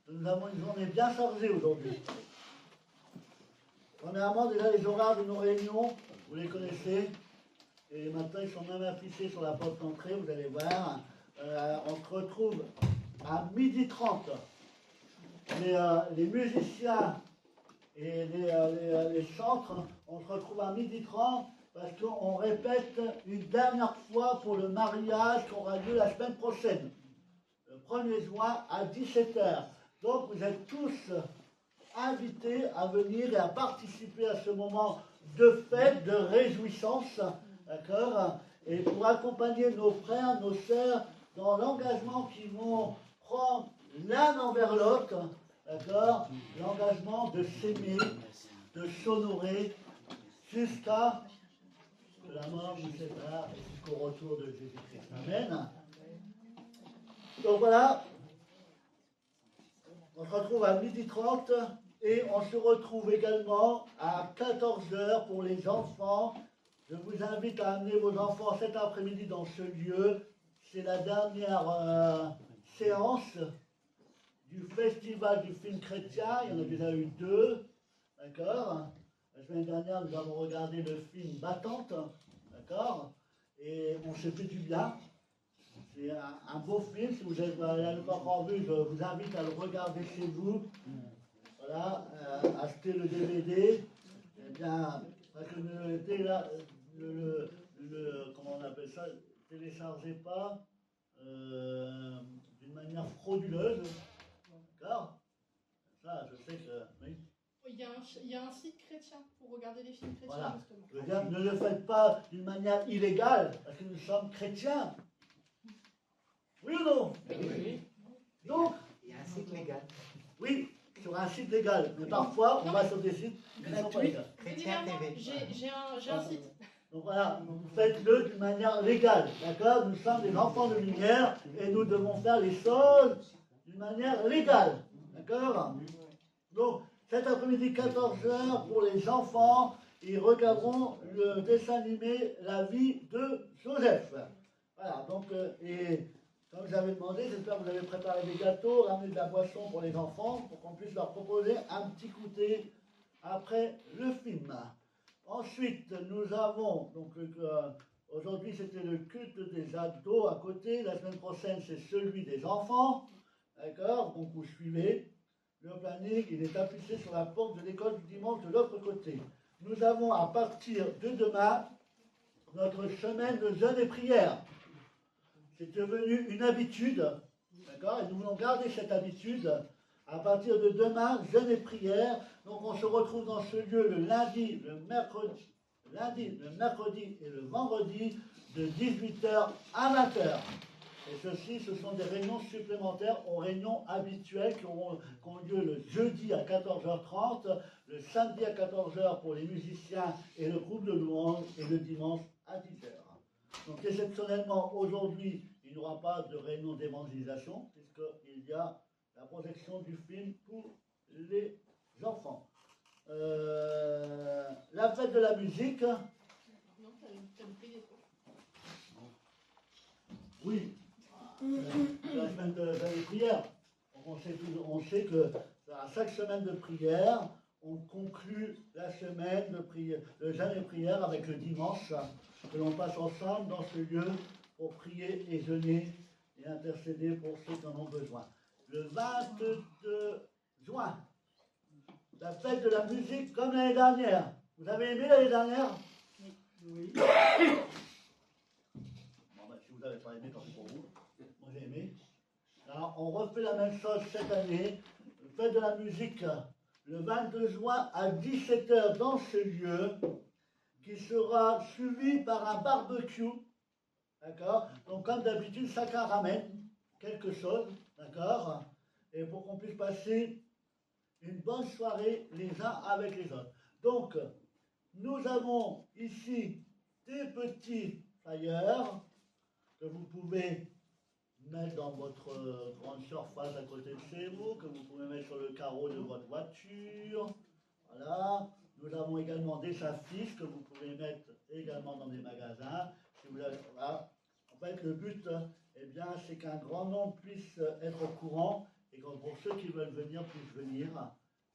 Nous avons une journée bien chargée aujourd'hui. Premièrement, déjà les horaires de nos réunions, vous les connaissez. Et maintenant, ils sont même affichés sur la porte d'entrée, vous allez voir. On se retrouve à 12h30. Les musiciens et les chantres, on se retrouve à 12h30 parce qu'on répète une dernière fois pour le mariage qui aura lieu la semaine prochaine, le 1er juin à 17h. Donc vous êtes tous invités à venir et à participer à ce moment de fête, de réjouissance, d'accord? Et pour accompagner nos frères, nos sœurs dans l'engagement qu'ils vont prendre l'un envers l'autre, d'accord? L'engagement de s'aimer, de s'honorer jusqu'à que la mort nous sépare et jusqu'au retour de Jésus-Christ. Amen. Donc voilà, on se retrouve à 12h30 et on se retrouve également à 14h pour les enfants. Je vous invite à amener vos enfants cet après-midi dans ce lieu. C'est la dernière séance du festival du film chrétien. Il y en a déjà eu 2, d'accord? La semaine dernière, nous avons regardé le film Battante, d'accord? Et on s'est fait du bien. C'est un beau film. Si vous n'avez pas encore vu, je vous invite à le regarder chez vous. Voilà, acheter le DVD. Eh bien, parce que comment on appelle ça, téléchargez pas d'une manière frauduleuse. D'accord? Ça, je sais que. Oui. il y a un site chrétien pour regarder les films chrétiens, Voilà. justement. Je veux dire, ne le faites pas d'une manière illégale, parce que nous sommes chrétiens. Oui ou non? Oui. Donc, Il y a un site légal. oui, sur un site légal. Mais parfois, on va sur des sites qui ne sont pas légaux. Chrétien TV. J'ai un site. Donc voilà, faites-le d'une manière légale, d'accord? Nous sommes des enfants de lumière et nous devons faire les choses d'une manière légale, d'accord? Donc, cet après-midi, 14h, pour les enfants, ils regarderont le dessin animé La vie de Joseph. Voilà, donc, et comme j'avais demandé, j'espère que vous avez préparé des gâteaux, ramené de la boisson pour les enfants, pour qu'on puisse leur proposer un petit goûter après le film. Ensuite, nous avons, donc aujourd'hui c'était le culte des ados à côté, la semaine prochaine c'est celui des enfants, d'accord? Donc vous suivez le planning, il est affiché sur la porte de l'école du dimanche de l'autre côté. Nous avons à partir de demain notre semaine de jeûne et prière. C'est devenu une habitude, d'accord? Et nous voulons garder cette habitude. À partir de demain, jeûne et prière. Donc on se retrouve dans ce lieu le lundi, le mercredi et le vendredi de 18h à 20h. Et ceci, ce sont des réunions supplémentaires aux réunions habituelles qui ont lieu le jeudi à 14h30, le samedi à 14h pour les musiciens et le groupe de louanges et le dimanche à 10h. Donc exceptionnellement, aujourd'hui, il n'y aura pas de réunion d'évangélisation puisqu'il y a la projection du film pour les enfants. La fête de la musique. Non, t'as loupé des trucs. Oui. La semaine de prière. On sait que à chaque semaine de prière, on conclut la semaine de prière, de jeûne et prière avec le dimanche que l'on passe ensemble dans ce lieu pour prier et jeûner et intercéder pour ceux qui en ont besoin. Le 22 juin, la fête de la musique comme l'année dernière. Vous avez aimé l'année dernière? Oui. Bon, ben, si vous n'avez pas aimé, tant pis pour vous. Moi j'ai aimé. Alors, on refait la même chose cette année. Fête de la musique le 22 juin à 17h dans ce lieu qui sera suivi par un barbecue. D'accord? Donc, comme d'habitude, chacun ramène quelque chose. D'accord? Et pour qu'on puisse passer une bonne soirée les uns avec les autres. Donc, nous avons ici des petits flyers que vous pouvez mettre dans votre grande surface à côté de chez vous, que vous pouvez mettre sur le carreau de votre voiture. Voilà. Nous avons également des affiches que vous pouvez mettre également dans des magasins. Si vous avez, voilà. En fait, le but, eh bien, c'est qu'un grand nombre puisse être au courant et que pour ceux qui veulent venir puissent venir,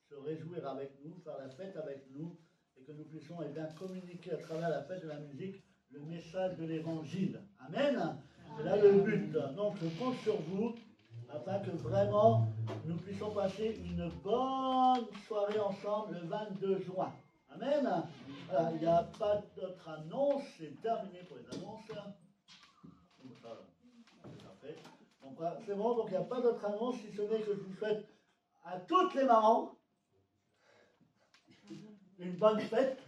se réjouir avec nous, faire la fête avec nous et que nous puissions eh bien, communiquer à travers la fête de la musique le message de l'évangile. Amen. C'est là le but. Donc je compte sur vous afin que vraiment nous puissions passer une bonne soirée ensemble le 22 juin. Amen. Voilà, il n'y a pas d'autres annonces, c'est terminé pour les annonces. Donc voilà, c'est bon, donc il n'y a pas d'autres annonces, si ce n'est que je vous souhaite à toutes les mamans une bonne fête.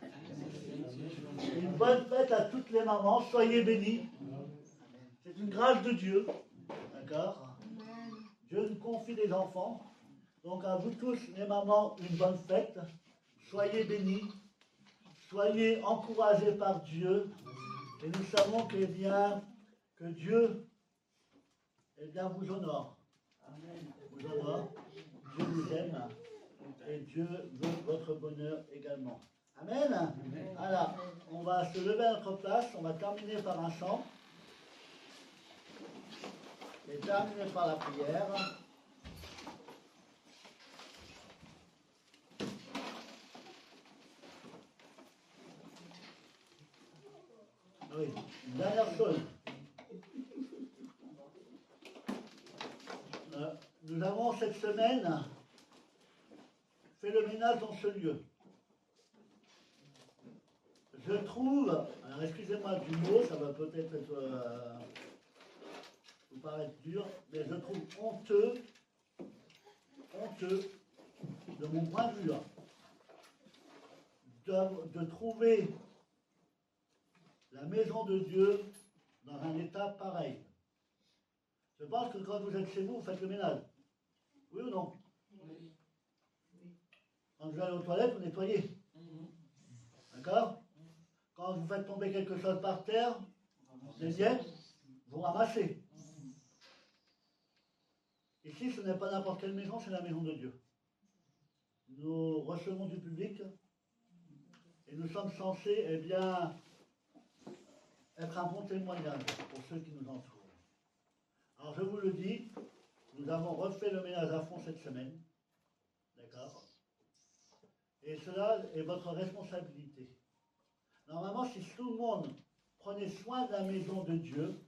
Une bonne fête à toutes les mamans, soyez bénies. C'est une grâce de Dieu. D'accord? Dieu nous confie des enfants. Donc à vous tous, les mamans, une bonne fête. Soyez bénis. Soyez encouragés par Dieu. Et nous savons que, eh bien, que Dieu vous honore. Vous honore. Dieu vous aime. Et Dieu veut votre bonheur également. Amen. Alors, on va se lever à notre place. On va terminer par un chant. Et terminer par la prière. Oui, une dernière chose. Nous avons cette semaine fait le ménage dans ce lieu. Je trouve, alors excusez-moi du mot, ça va peut-être vous paraître dur, mais je trouve honteux, de mon point de vue, de trouver la maison de Dieu dans un état pareil. Je pense que quand vous êtes chez vous, vous faites le ménage. Oui ou non? Oui. Quand vous allez aux toilettes, vous nettoyez. D'accord? Quand vous faites tomber quelque chose par terre, des miettes, vous ramassez. Ici, ce n'est pas n'importe quelle maison, c'est la maison de Dieu. Nous recevons du public et nous sommes censés, eh bien, être un bon témoignage pour ceux qui nous entourent. Alors, je vous le dis, nous avons refait le ménage à fond cette semaine. D'accord? Et cela est votre responsabilité. Normalement, si tout le monde prenait soin de la maison de Dieu,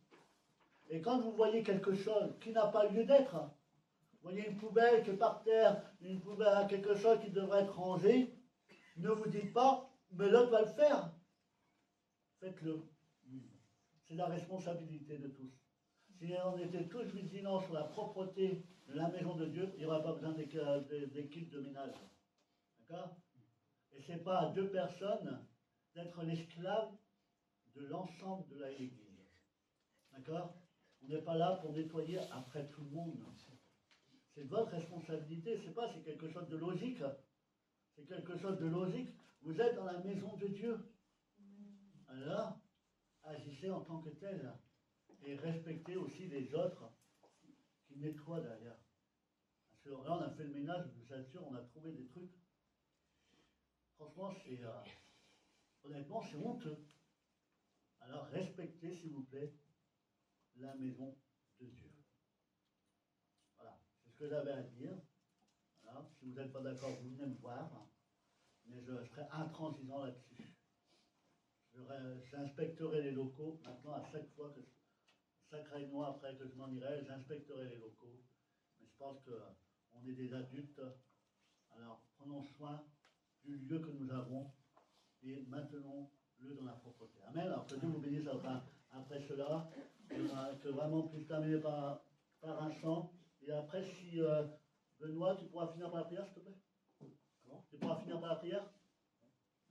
et quand vous voyez quelque chose qui n'a pas lieu d'être, vous voyez une poubelle qui est par terre, une poubelle, quelque chose qui devrait être rangé, ne vous dites pas, mais l'autre va le faire. Faites-le. C'est la responsabilité de tous. Si on était tous vigilants sur la propreté de la maison de Dieu, il n'y aurait pas besoin d'équipe de ménage. D'accord? Et ce n'est pas à 2 personnes d'être l'esclave de l'ensemble de l'Église. D'accord? On n'est pas là pour nettoyer après tout le monde. C'est votre responsabilité. C'est pas, c'est quelque chose de logique. C'est quelque chose de logique. Vous êtes dans la maison de Dieu. Alors, agissez en tant que tel. Et respectez aussi les autres qui nettoient derrière. Parce que là, on a fait le ménage, je vous assure, on a trouvé des trucs. Franchement, c'est... honnêtement, c'est honteux. Alors, respectez, s'il vous plaît, la maison de Dieu. Voilà, c'est ce que j'avais à dire. Voilà. Si vous n'êtes pas d'accord, vous venez me voir. Mais je serai intransigeant là-dessus. J'inspecterai les locaux. Maintenant, à chaque fois que chaque réunion après que je m'en irai, j'inspecterai les locaux. Mais je pense qu'on est des adultes. Alors, prenons soin du lieu que nous avons et maintenons-le dans la propreté. Amen. Alors que Dieu vous bénisse après cela, que vraiment puisse terminer par un chant. Et après, si Benoît, tu pourras finir par la prière, s'il te plaît. Comment? Tu pourras finir par la prière?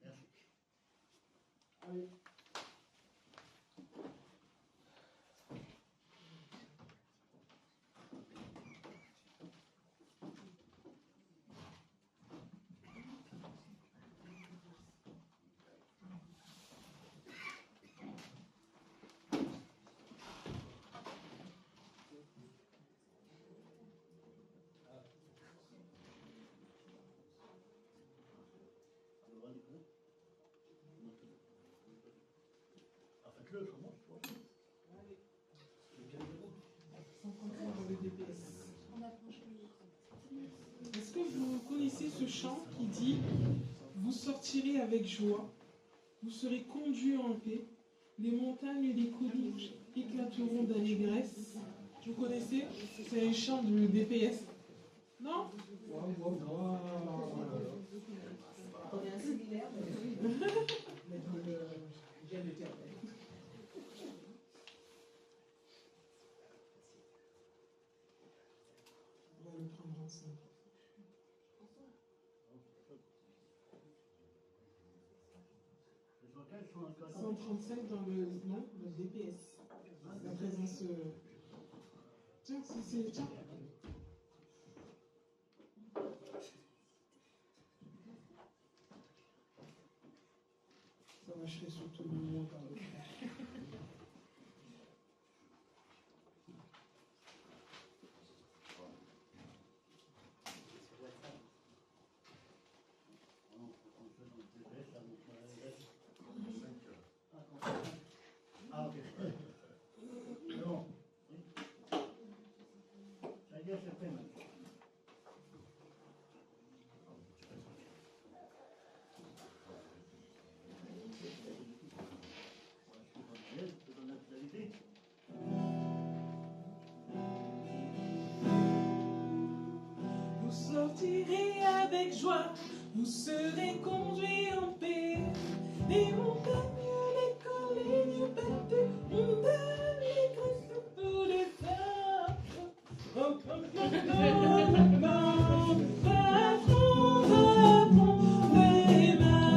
Merci. Allez. Faites-le, comment je vois. Allez. 135 dans le DPS. Est-ce que vous connaissez ce chant qui dit « Vous sortirez avec joie, vous serez conduits en paix, les montagnes et les collines éclateront d'allégresse ». Vous connaissez? C'est un chant de DPS. Non? On est un similaire, mais j'aime le terme. On va le prendre ensemble. 135 dans le nom, le DPS. La présence. Tiens, c'est. Tiens. Ça marcherait surtout le mot par le Ah, ok. Non. Ça y est, c'est fait maintenant. Vous sortirez avec joie, vous serez conduits en paix. Les montagnes, les collines battues, les grèces pour les femmes. Battront des mains.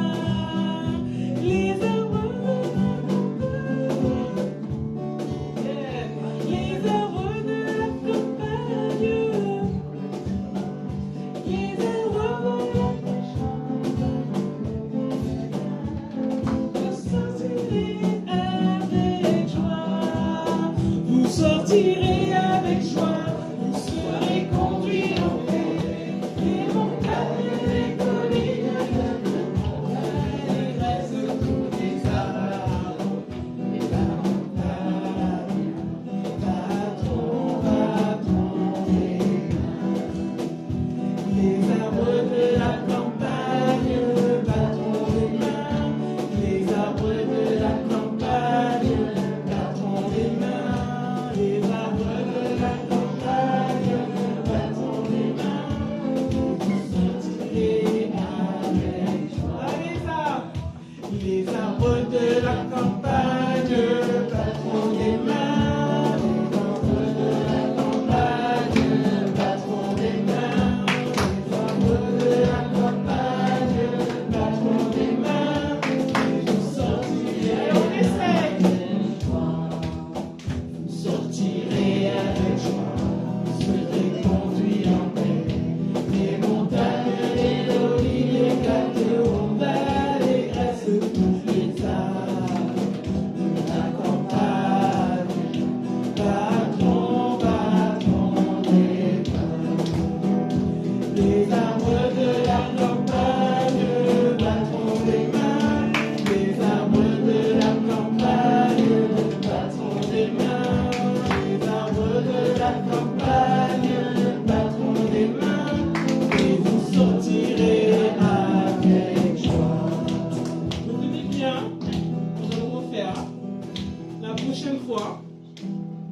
prochaine fois,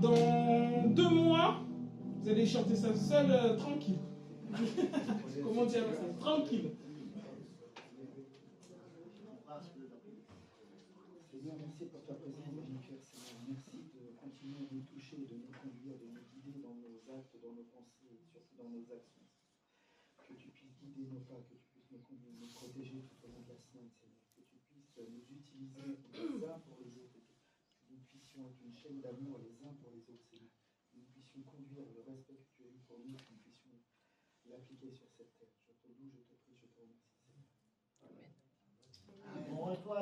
dans 2 mois, vous allez chanter ça seul, tranquille. Comment dire ça? Tranquille. Seigneur, merci pour ta présence dans nos cœurs, Seigneur. Merci de continuer à nous toucher, de nous conduire, de nous guider dans nos actes, dans nos pensées et surtout dans nos actions. Que tu puisses guider nos pas, que tu puisses nous conduire, nous protéger tout au long de la semaine, Seigneur. Que tu puisses nous utiliser les uns pour les autres. Que nous puissions être une chaîne d'amour les uns pour les autres, Seigneur. Que nous puissions conduire le respect que tu as eu pour nous, que nous puissions l'appliquer sur cette terre. Je te